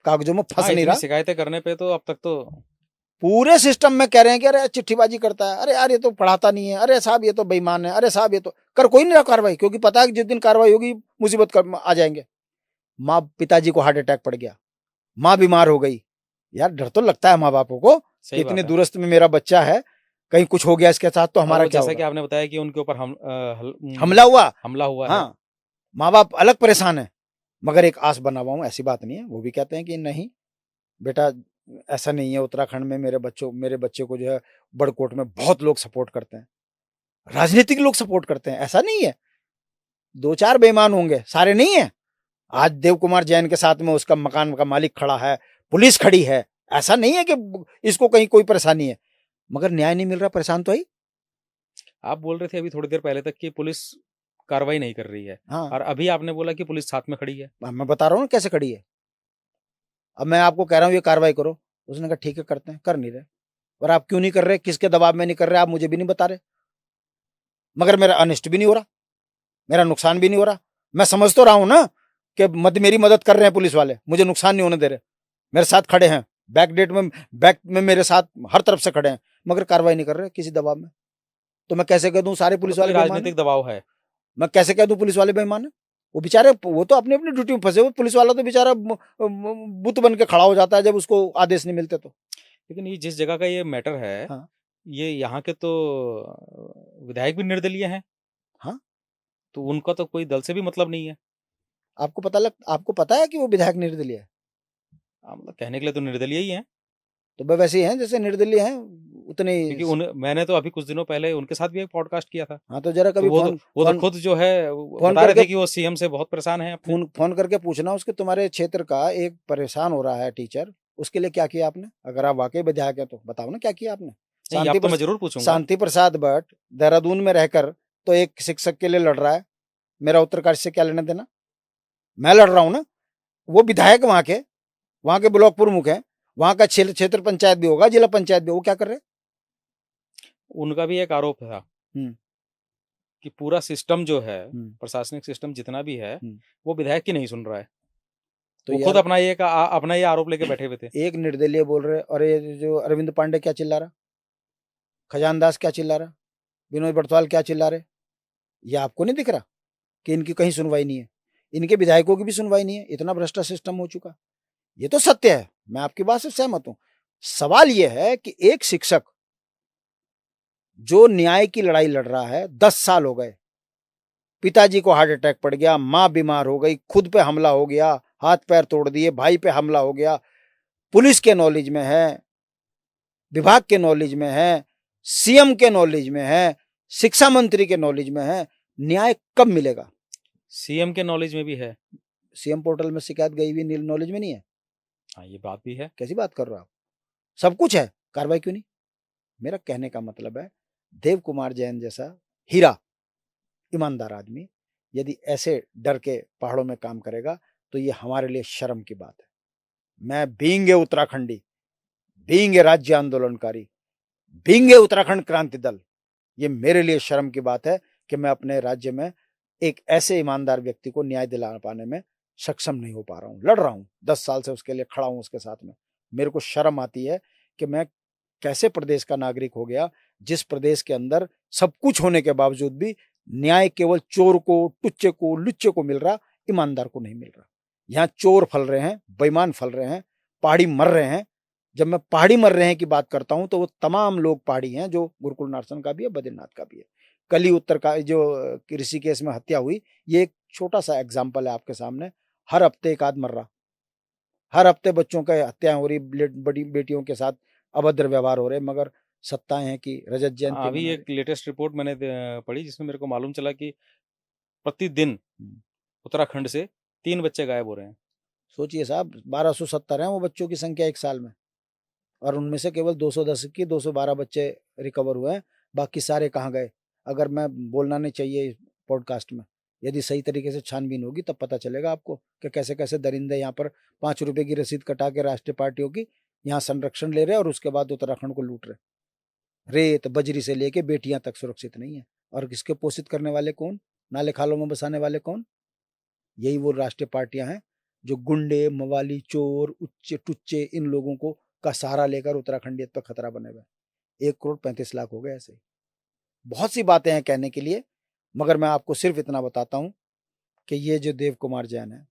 कागजों में फंस नहीं रहा। शिकायतें करने पे तो अब तक तो पूरे सिस्टम में कह रहे हैं कि अरे चिट्ठीबाजी करता है, अरे यार ये तो पढ़ाता नहीं है, अरे साहब ये तो बेईमान है, अरे साहब ये तो कर कोई नहीं रहा कार्रवाई, क्योंकि पता है कि जिस दिन कार्रवाई होगी मुसीबत आ जाएंगे। माँ पिताजी को हार्ट अटैक पड़ गया, माँ बीमार हो गई, यार डर तो लगता है माँ बापों को, इतने दूरस्थ में मेरा बच्चा है, कहीं कुछ हो गया इसके साथ तो हमारा क्या होगा। जैसा कि आपने बताया कि उनके ऊपर हमला हुआ हाँ, है, माँ बाप अलग परेशान है, मगर एक आस बना हुआ हूं, ऐसी बात नहीं है। वो भी कहते हैं कि नहीं बेटा ऐसा नहीं है, उत्तराखंड में मेरे बच्चे को जो है बड़कोट में बहुत लोग सपोर्ट करते हैं, राजनीतिक लोग सपोर्ट करते हैं, ऐसा नहीं है, 2-4 बेईमान होंगे, सारे नहीं है। आज देव कुमार जैन के साथ में उसका मकान का मालिक खड़ा है, पुलिस खड़ी है, ऐसा नहीं है कि इसको कहीं कोई परेशानी है, मगर न्याय नहीं मिल रहा, परेशान तो ही। आप बोल रहे थे अभी थोड़ी देर पहले तक कि पुलिस कार्रवाई नहीं कर रही है, हाँ, और अभी आपने बोला कि पुलिस साथ में खड़ी है। मैं बता रहा हूँ कैसे खड़ी है। अब मैं आपको कह रहा हूँ ये कार्रवाई करो, उसने कहा ठीक है करते हैं, कर नहीं रहे। और आप क्यों नहीं कर रहे, किसके दबाव में नहीं कर रहे, आप मुझे भी नहीं बता रहे, मगर मेरा अनिष्ट भी नहीं हो रहा, मेरा नुकसान भी नहीं हो रहा। मैं समझ तो रहा हूं ना कि मेरी मदद कर रहे हैं पुलिस वाले, मुझे नुकसान नहीं होने दे रहे, मेरे साथ खड़े हैं, बैक में मेरे साथ हर तरफ से खड़े हैं, मगर कार्रवाई नहीं कर रहे किसी दबाव में। तो मैं कैसे कह दूं सारे पुलिस वाले राजनीतिक दबाव है, मैं कैसे कह दूं पुलिस वाले बेईमान है। वो बेचारे, वो तो अपनी अपनी ड्यूटी में फंसे हुए, पुलिस वाला तो बेचारा बुत बन के खड़ा हो जाता है जब उसको आदेश नहीं मिलते तो। लेकिन ये जिस जगह का ये मैटर है, हाँ, ये यहाँ के तो विधायक भी निर्दलीय हैं। हाँ, तो उनका तो कोई दल से भी मतलब नहीं है। आपको पता है कि वो विधायक निर्दलीय है? मतलब कहने के लिए तो निर्दलीय ही हैं। तो वे वैसे ही हैं जैसे निर्दलीय हैं उतने, क्योंकि मैंने तो अभी कुछ दिनों पहले उनके साथ भी एक पॉडकास्ट किया था। हाँ, तो जरा कभी वो तो खुद जो है बता रहे थे कि वो सीएम से बहुत परेशान है। फोन करके पूछना उसके, तुम्हारे क्षेत्र का एक परेशान हो रहा है टीचर, उसके लिए क्या किया आपने? अगर आप वाकई विधायक है तो बताओ ना क्या किया आपने। मैं जरूर पूछूंगा। शांति प्रसाद भट्ट देहरादून में रहकर तो एक शिक्षक के लिए लड़ रहा है, मेरा उत्तरकाशी से क्या लेना देना, मैं लड़ रहा हूं ना। वो विधायक वहां के ब्लॉक प्रमुख है, वहां का क्षेत्र पंचायत भी होगा, जिला पंचायत भी, वो क्या कर रहे? उनका भी एक आरोप था कि पूरा सिस्टम जो है, प्रशासनिक सिस्टम जितना भी है, वो विधायक की नहीं सुन रहा है। तो वो खुद अपना ये आरोप लेके बैठे हुए थे। एक निर्दलीय बोल रहे, और ये जो अरविंद पांडे क्या चिल्ला रहा, खजान दास क्या चिल्ला रहा, विनोद बटवाल क्या चिल्ला रहे, ये आपको नहीं दिख रहा कि इनकी कहीं सुनवाई नहीं है, इनके विधायकों की भी सुनवाई नहीं है, इतना भ्रष्ट सिस्टम हो चुका। ये तो सत्य है, मैं आपकी बात से सहमत हूं। सवाल यह है कि एक शिक्षक जो न्याय की लड़ाई लड़ रहा है, 10 साल हो गए, पिताजी को हार्ट अटैक पड़ गया, मां बीमार हो गई, खुद पे हमला हो गया, हाथ पैर तोड़ दिए, भाई पे हमला हो गया, पुलिस के नॉलेज में है, विभाग के नॉलेज में है, सीएम के नॉलेज में है, शिक्षा मंत्री के नॉलेज में है, न्याय कब मिलेगा? सीएम के नॉलेज में भी है, सीएम पोर्टल में शिकायत गई हुई नॉलेज में नहीं है। हाँ, ये बात भी है। कैसी बात कर रहे हो आप? सब कुछ है, कार्रवाई क्यों नहीं? मेरा कहने का मतलब है, देव कुमार जैन जैसा हीरा ईमानदार आदमी यदि ऐसे डर के पहाड़ों में काम करेगा तो ये हमारे लिए शर्म की बात है। मैं being a Uttarakhandi, being a राज्य आंदोलनकारी, बीइंग ए उत्तराखंड क्रांति दल, ये मेरे लिए शर्म की बात है कि मैं अपने राज्य में एक ऐसे ईमानदार व्यक्ति को न्याय दिला पाने में सक्षम नहीं हो पा रहा हूं। लड़ रहा हूं 10 साल से, उसके लिए खड़ा हूं उसके साथ में। मेरे को शर्म आती है कि मैं कैसे प्रदेश का नागरिक हो गया, जिस प्रदेश के अंदर सब कुछ होने के बावजूद भी न्याय केवल चोर को, टुच्चे को, लुच्चे को मिल रहा, ईमानदार को नहीं मिल रहा। यहाँ चोर फल रहे हैं, बेईमान फल रहे हैं, पहाड़ी मर रहे हैं। जब मैं पहाड़ी मर रहे हैं की बात करता हूं तो वो तमाम लोग पहाड़ी हैं, जो गुरुकुल नार्सन का भी है, बद्रीनाथ का भी है। कल ही उत्तर का जो ऋषिकेश में हत्या हुई, ये एक छोटा सा एग्जाम्पल है आपके सामने। हर हफ्ते एक आध मर रहा, हर हफ्ते बच्चों की हत्याएं हो रही, बड़ी बेटियों के साथ अभद्र व्यवहार हो रहे, मगर सत्ताएं हैं कि रजत जयंती अभी मना एक लेटेस्ट रिपोर्ट मैंने पढ़ी जिसमें मेरे को मालूम चला कि प्रतिदिन रहे। उत्तराखंड से 3 बच्चे गायब हो रहे हैं। सोचिए साहब, 1270 हैं वो बच्चों की संख्या एक साल में, और उनमें से केवल 210 की 212 बच्चे रिकवर हुए हैं, बाकी सारे कहाँ गए? अगर मैं बोलना नहीं चाहिए इस पॉडकास्ट में, यदि सही तरीके से छानबीन होगी तब पता चलेगा आपको कि कैसे कैसे दरिंदे यहाँ पर 5 रुपए की रसीद कटा के राष्ट्रीय पार्टियों की यहाँ संरक्षण ले रहे हैं और उसके बाद उत्तराखंड को लूट रहे। रेत बजरी से लेके बेटियां तक सुरक्षित नहीं है। और किसके पोषित करने वाले कौन? नाले खालों में बसाने वाले कौन? यही वो राष्ट्रीय पार्टियां हैं जो गुंडे, मवाली, चोर, उच्चे टुच्चे इन लोगों को का सहारा लेकर उत्तराखंडियत पर खतरा बने हुए। 1,35,00,000 हो गए ऐसे। बहुत सी बातें हैं कहने के लिए, मगर मैं आपको सिर्फ इतना बताता हूं कि ये जो देव कुमार जैन है,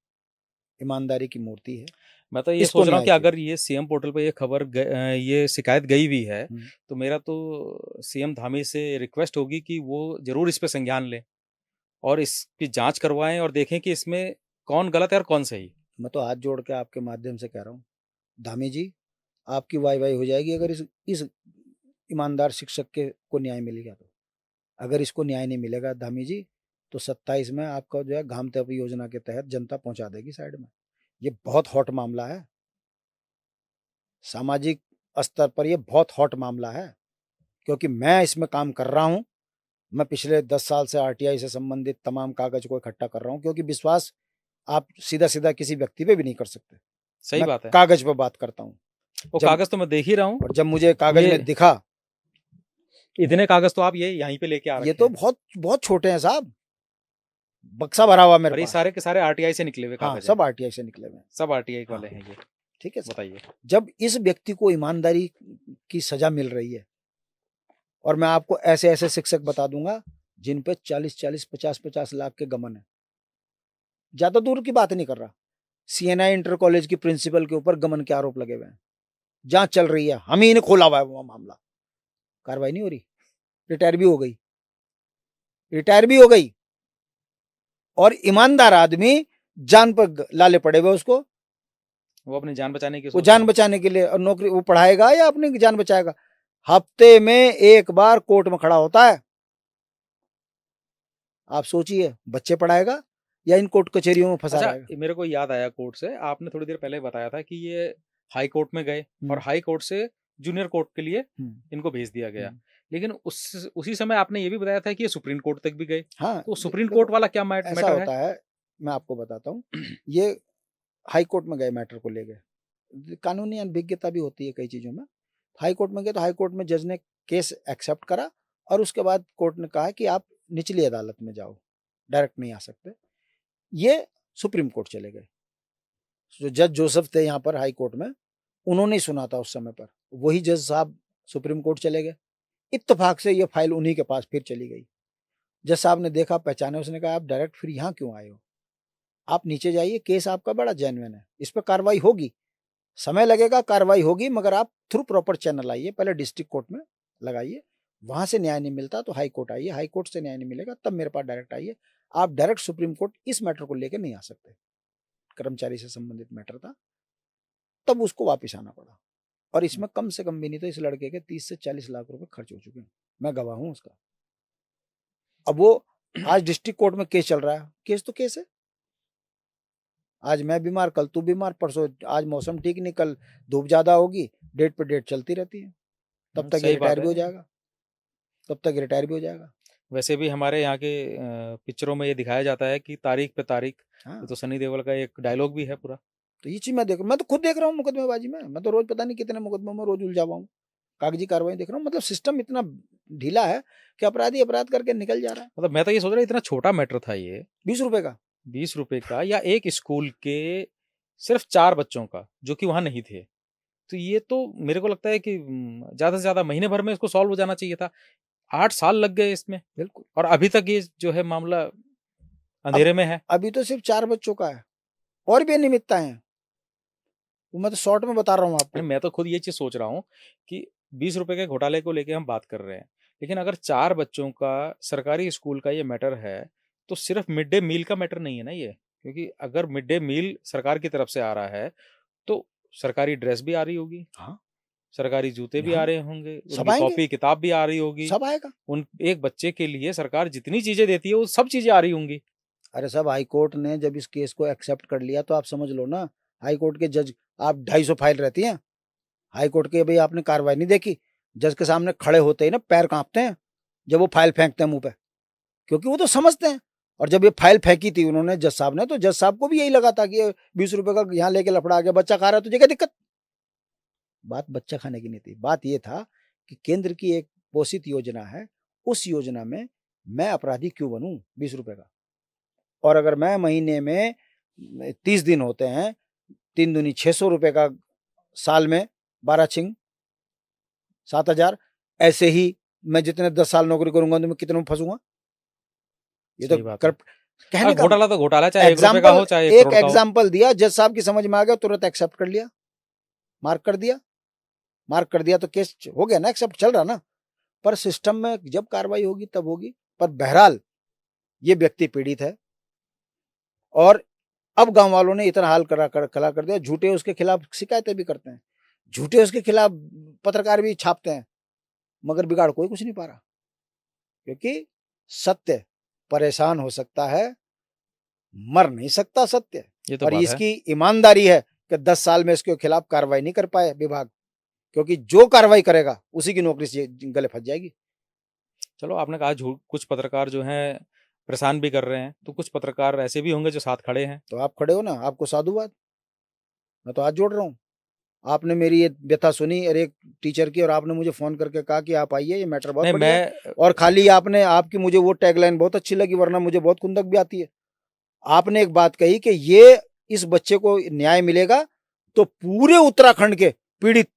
ईमानदारी की मूर्ति है। मैं तो ये इसको सोच रहा हूँ कि न्याय अगर ये सीएम पोर्टल पे ये खबर ये शिकायत गई हुई है, चाहिए। तो मेरा तो सीएम धामी से रिक्वेस्ट होगी कि वो जरूर इस पे संज्ञान लें और इसकी जांच करवाएं और देखें कि इसमें कौन गलत है और कौन सही। मैं तो हाथ जोड़ के आपके माध्यम से कह रहा हूँ, धामी जी, आपकी वाई वाई हो जाएगी अगर इस ईमानदार शिक्षक के को न्याय मिलेगा तो। अगर इसको न्याय नहीं मिलेगा धामी जी, तो 27 में आपका जो है घाम तेप योजना के तहत जनता पहुंचा देगी साइड में। ये बहुत हॉट मामला है, सामाजिक स्तर पर ये बहुत हॉट मामला है, क्योंकि मैं इसमें काम कर रहा हूं। मैं पिछले 10 साल से आरटीआई से संबंधित तमाम कागज को इकट्ठा कर रहा हूं, क्योंकि विश्वास आप सीधा सीधा किसी व्यक्ति पे भी नहीं कर सकते। सही मैं बात है। कागज पे बात करता हूँ। वो जब कागज तो मैं देख ही रहा हूँ, और जब मुझे कागज में दिखा, इतने कागज तो आप ये यहीं पे लेके आ ये रखे तो हैं। बहुत बहुत छोटे हैं साहब, बक्सा भरा हुआ मेरे और ये पास। सारे के सारे आरटीआई से निकले हुए हाँ, कागज हैं। सब आरटीआई से निकले हुए हैं। सब आरटीआई हाँ, वाले हैं ये। ठीक है सर। बताइए। जब इस व्यक्ति को ईमानदारी की सजा मिल रही है, और मैं आपको ऐसे ऐसे शिक्षक बता दूंगा जिन पे 40-40, 50-50 लाख के गमन है। ज्यादा दूर की बात नहीं कर रहा, सीएनआई इंटर कॉलेज की प्रिंसिपल के ऊपर गमन के आरोप लगे हुए हैं, जांच चल रही है, हम ही ने खोला हुआ है वो मामला, कार्रवाई नहीं हो रही। रिटायर भी हो गई, रिटायर भी हो गई, और ईमानदार आदमी जान पर लाले पड़े हुए उसको, वो अपनी जान बचाने की वो सोच जान रहा बचाने के लिए। और नौकरी वो पढ़ाएगा या अपनी जान बचाएगा? हफ्ते में एक बार कोर्ट में खड़ा होता है। आप सोचिए, बच्चे पढ़ाएगा या इन कोर्ट कचहरियों में फंसा अच्छा, रहेगा? मेरे को याद आया कोर्ट से, आपने थोड़ी देर पहले बताया था कि ये हाई कोर्ट में गए और हाई कोर्ट से जूनियर कोर्ट के लिए इनको भेज दिया गया। लेकिन उसी समय आपने ये भी बताया था कि ये सुप्रीम कोर्ट तक भी गए। हाँ, तो सुप्रीम देखो, कोर्ट वाला क्या ऐसा मैटर है? होता है, मैं आपको बताता हूँ। ये हाई कोर्ट में गए, मैटर को ले गए, कानूनी अनभिज्ञता भी होती है कई चीजों में। हाई कोर्ट में गए तो हाई कोर्ट में जज ने केस एक्सेप्ट करा, और उसके बाद कोर्ट ने कहा कि आप निचली अदालत में जाओ, डायरेक्ट नहीं आ सकते। ये सुप्रीम कोर्ट चले गए। जो जज जोसेफ थे यहाँ पर हाई कोर्ट में, उन्होंने सुना था उस समय पर, वही जज साहब सुप्रीम कोर्ट चले गए। इत्तेफाक से ये फाइल उन्हीं के पास फिर चली गई। जज साहब ने देखा, पहचाने, उसने कहा आप डायरेक्ट फिर यहाँ क्यों आए हो? आप नीचे जाइए, केस आपका बड़ा जेन्युइन है, इस पर कार्रवाई होगी, समय लगेगा, कार्रवाई होगी, मगर आप थ्रू प्रॉपर चैनल आइए, पहले डिस्ट्रिक्ट कोर्ट में लगाइए, वहां से न्याय नहीं मिलता तो हाई कोर्ट आइए, हाई कोर्ट से न्याय नहीं मिलेगा तब मेरे पास डायरेक्ट आइए। आप डायरेक्ट सुप्रीम कोर्ट इस मैटर को लेकर नहीं आ सकते। कर्मचारी से संबंधित मैटर था, तब उसको वापिस आना पड़ा। और इसमें कम से कम भी नहीं तो इस लड़के के 30 से 40 लाख रुपए खर्च हो चुके हैं, मैं गवाह हूं उसका। अब वो आज डिस्ट्रिक्ट कोर्ट में केस चल रहा है, केस तो केस है। आज मैं बीमार, कल तू बीमार, परसों आज मौसम ठीक नहीं, कल धूप ज्यादा होगी, डेट पे डेट चलती रहती है। तब तक ये सही बात रिटायर भी हो है। जाएगा, तब तक रिटायर भी हो जाएगा। वैसे भी हमारे यहाँ के पिक्चरों में ये दिखाया जाता है कि तारीख पे तारीख। हाँ, ये तो सनी देओल का एक डायलॉग भी है पूरा। तो ये चीज मैं तो खुद देख रहा हूँ मुकदमेबाजी में, मैं तो रोज पता नहीं कितने मुकदमों में रोज उलझा हुआ हूँ, कागजी कार्रवाई देख रहा हूँ। मतलब सिस्टम इतना ढीला है कि अपराधी अपराध करके निकल जा रहा है। मतलब मैं तो ये सोच रहा इतना छोटा मैटर था ये, 20 रुपए का, 20 रुपए का, या एक स्कूल के सिर्फ 4 बच्चों का जो कि वहां नहीं थे। तो ये तो मेरे को लगता है कि ज्यादा से ज्यादा महीने भर में इसको सॉल्व हो जाना चाहिए था। 8 साल लग गए इसमें, बिल्कुल। और अभी तक ये जो है मामला अंधेरे में है। अभी तो सिर्फ 4 बच्चों का है, और भी अनियमितताएं हैं, वो मैं तो शॉर्ट में बता रहा हूँ आपको। मैं तो खुद ये चीज सोच रहा हूँ कि 20 रुपए के घोटाले को लेके हम बात कर रहे हैं, लेकिन अगर 4 बच्चों का सरकारी स्कूल का ये मैटर है, तो सिर्फ मिड डे मील का मैटर नहीं है ना ये, क्योंकि अगर मिड डे मील सरकार की तरफ से आ रहा है, तो सरकारी ड्रेस भी आ रही होगी, हाँ, सरकारी जूते भी आ हाँ, रहे होंगे, सब उनकी आएंगे, कॉपी किताब भी आ रही होगी, सब आएगा। उन एक बच्चे के लिए सरकार जितनी चीजें देती है वो सब चीजें आ रही होंगी। अरे साहब, हाई कोर्ट ने जब इस केस को एक्सेप्ट कर लिया तो आप समझ लो ना, हाई कोर्ट के जज, आप 250 फाइल रहती हैं हाई कोर्ट के, भाई आपने कार्रवाई नहीं देखी, जज के सामने खड़े होते ही ना पैर कांपते हैं जब वो फाइल फेंकते हैं मुंह पे, क्योंकि वो तो समझते हैं। और जब ये फाइल फेंकी थी उन्होंने जज साहब ने, तो जज साहब को भी यही लगा था कि 20 रुपए का यहाँ लेके लफड़ा आ गया, बच्चा खा रहा है, तुझे क्या दिक्कत। बात बच्चा खाने की नहीं थी, बात ये था कि केंद्र की एक पोषित योजना है, उस योजना में मैं अपराधी क्यों बनूं 20 रुपए का। और अगर मैं महीने में 30 दिन होते हैं, 3 दूनी 600 रुपए का, साल में 12 छिंग 7 हजार, ऐसे ही मैं जितने 10 साल नौकरी करूंगा तो मैं कितने में फंसूंगा। ये तो सही बात है। कहने का घोटाला तो घोटाला, चाहे 1 रुपए का हो चाहे 1 एक करोड़ का हो। एग्जाम्पल दिया, जज साहब की समझ में आ गया, तुरंत एक्सेप्ट कर लिया, मार्क कर दिया, मार्क कर दिया तो केस हो गया ना, एक्सेप्ट चल रहा ना। पर सिस्टम में जब कार्रवाई होगी तब होगी। पर बहरहाल ये व्यक्ति पीड़ित है, और अब गांव वालों ने इतना हाल खड़ा कर दिया, झूठे उसके खिलाफ शिकायतें भी करते हैं, झूठे उसके खिलाफ पत्रकार भी छापते हैं, मगर बिगाड़ कोई कुछ नहीं पा रहा, क्योंकि सत्य परेशान हो सकता है, मर नहीं सकता सत्य। ये तो और बात है। इसकी ईमानदारी है कि 10 साल में इसके खिलाफ कार्रवाई नहीं कर पाए विभाग, क्योंकि जो कार्रवाई करेगा उसी की नौकरी से गले फंस जाएगी। चलो, आपने कहा कुछ पत्रकार जो हैं परेशान भी कर रहे हैं, तो कुछ पत्रकार ऐसे भी होंगे जो साथ खड़े हैं। तो आप खड़े हो ना, आपको साधुवाद, मैं तो हाथ जोड़ रहा हूँ। आपने मेरी ये व्यथा सुनी और एक टीचर की, और आपने मुझे फोन करके कहा कि आप आइए, ये मैटर बहुत नहीं, बढ़िया है। मैं और खाली आपने, आपकी मुझे वो टैगलाइन बहुत अच्छी लगी, वरना मुझे बहुत कुंदक भी आती है। आपने एक बात कही कि ये इस बच्चे को न्याय मिलेगा तो पूरे उत्तराखंड के पीड़ित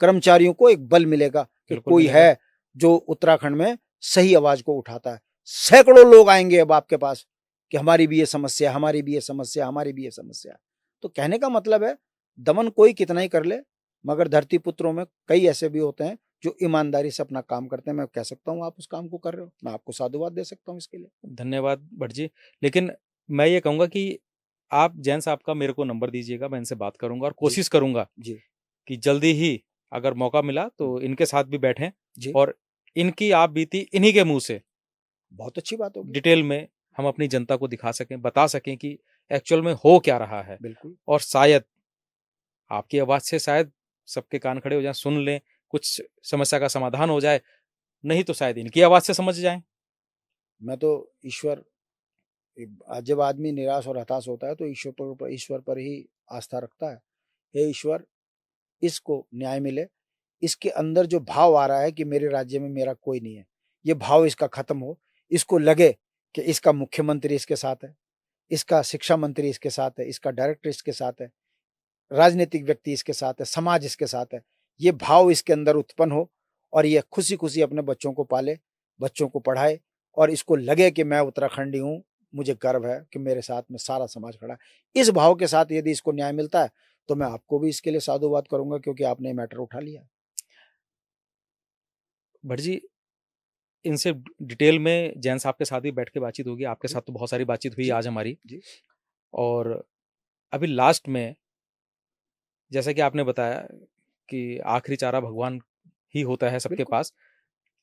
कर्मचारियों को एक बल मिलेगा कि बिल्कुल कोई मिलेगा। है जो उत्तराखंड में सही आवाज को उठाता है। सैकड़ों लोग आएंगे अब आपके पास कि हमारी भी ये समस्या, हमारी भी ये समस्या, हमारी भी ये समस्या। तो कहने का मतलब है, दमन कोई कितना ही कर ले, मगर धरती पुत्रों में कई ऐसे भी होते हैं जो ईमानदारी से अपना काम करते हैं। मैं कह सकता हूँ आप उस काम को कर रहे हो, मैं आपको साधुवाद दे सकता हूँ इसके लिए। धन्यवाद भट्ट जी। लेकिन मैं ये कहूँगा कि आप जैन साहब का मेरे को नंबर दीजिएगा, मैं इनसे बात करूँगा और कोशिश करूँगा जी कि जल्दी ही अगर मौका मिला तो इनके साथ भी बैठें जी, और इनकी आप बीती इन्हीं के मुँह से बहुत अच्छी बात होगी। डिटेल में हम अपनी जनता को दिखा सकें, बता सकें कि एक्चुअल में हो क्या रहा है। बिल्कुल, और शायद आपकी आवाज़ से शायद सबके कान खड़े हो जाएँ, सुन लें, कुछ समस्या का समाधान हो जाए, नहीं तो शायद इनकी आवाज़ से समझ जाएँ। मैं तो ईश्वर, जब आदमी निराश और हताश होता है तो ईश्वर पर ही आस्था रखता है। हे ईश्वर, इसको न्याय मिले, इसके अंदर जो भाव आ रहा है कि मेरे राज्य में मेरा कोई नहीं है, ये भाव इसका खत्म हो, इसको लगे कि इसका मुख्यमंत्री इसके साथ है, इसका शिक्षा मंत्री इसके साथ है, इसका डायरेक्टर इसके साथ है, राजनीतिक व्यक्ति इसके साथ है, समाज इसके साथ है। ये भाव इसके अंदर उत्पन्न हो और ये खुशी खुशी अपने बच्चों को पाले, बच्चों को पढ़ाए, और इसको लगे कि मैं उत्तराखंडी हूँ, मुझे गर्व है कि मेरे साथ में सारा समाज खड़ा है। इस भाव के साथ यदि इसको न्याय मिलता है तो मैं आपको भी इसके लिए साधुवाद करूंगा, क्योंकि आपने मैटर उठा लिया। भट्ट जी, इनसे डिटेल में जैन साहब के साथ भी बैठ के बातचीत होगी, आपके साथ तो बहुत सारी बातचीत हुई जी आज हमारी। जी और अभी लास्ट में जैसा कि आपने बताया कि आखिरी चारा भगवान ही होता है सबके बिल्कुल। पास,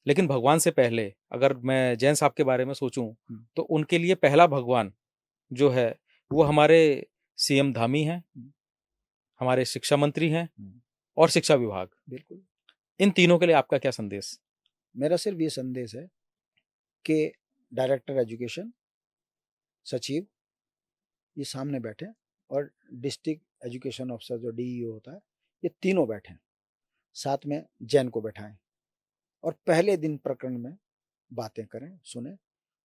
लेकिन भगवान से पहले अगर मैं जैन साहब के बारे में सोचूं तो उनके लिए पहला भगवान जो है वो हमारे सीएम धामी हैं, हमारे शिक्षा मंत्री हैं और शिक्षा विभाग। बिल्कुल, इन तीनों के लिए आपका क्या संदेश? मेरा सिर्फ ये संदेश है कि डायरेक्टर एजुकेशन, सचिव, ये सामने बैठे, और डिस्ट्रिक्ट एजुकेशन ऑफिसर जो डीईओ होता है, ये तीनों बैठे, साथ में जैन को बैठाएं, और पहले दिन प्रकरण में बातें करें, सुने,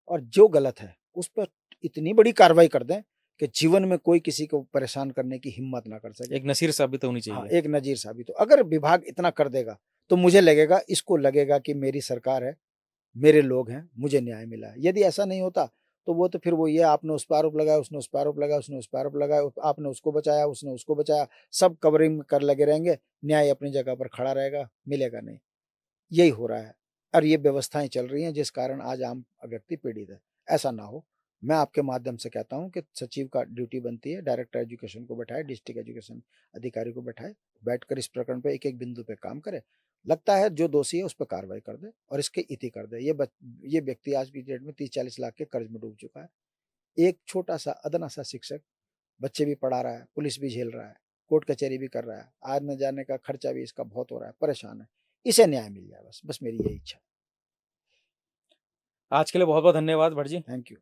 और जो गलत है उस पर इतनी बड़ी कार्रवाई कर दें कि जीवन में कोई किसी को परेशान करने की हिम्मत ना कर सके। एक नसीर साबित होनी हाँ, चाहिए। एक नजीर साबित हो। अगर विभाग इतना कर देगा तो मुझे लगेगा, इसको लगेगा कि मेरी सरकार है, मेरे लोग हैं, मुझे न्याय मिला है। यदि ऐसा नहीं होता तो वो तो फिर वो ये, आपने उस पर आरोप लगाया, उसने उस पर आरोप लगाया, उसने उस पर आरोप लगाया, आपने उसको बचाया, उसने उसको बचाया, सब कवरिंग कर लगे रहेंगे, न्याय अपनी जगह पर खड़ा रहेगा, मिलेगा नहीं। यही हो रहा है। और ये व्यवस्थाएं चल रही हैं जिस कारण आज आम व्यक्ति पीड़ित है। ऐसा ना हो, मैं आपके माध्यम से कहता हूं कि सचिव का ड्यूटी बनती है, डायरेक्टर एजुकेशन को बैठाए, डिस्ट्रिक्ट एजुकेशन अधिकारी को बैठाए, बैठकर इस प्रकरण पे एक एक बिंदु पे काम करे। लगता है जो दोषी है उस पर कार्रवाई कर दे और इसके इति कर दे। ये व्यक्ति आज की डेट में 30-40 लाख के कर्ज में डूब चुका है। एक छोटा सा अदना सा शिक्षक बच्चे भी पढ़ा रहा है, पुलिस भी झेल रहा है, कोर्ट कचहरी भी कर रहा है, आने जाने का खर्चा भी इसका बहुत हो रहा है, परेशान है। इसे न्याय मिल जाए, बस मेरी यही इच्छा है। आज के लिए बहुत बहुत धन्यवाद भट्ट जी। Thank you.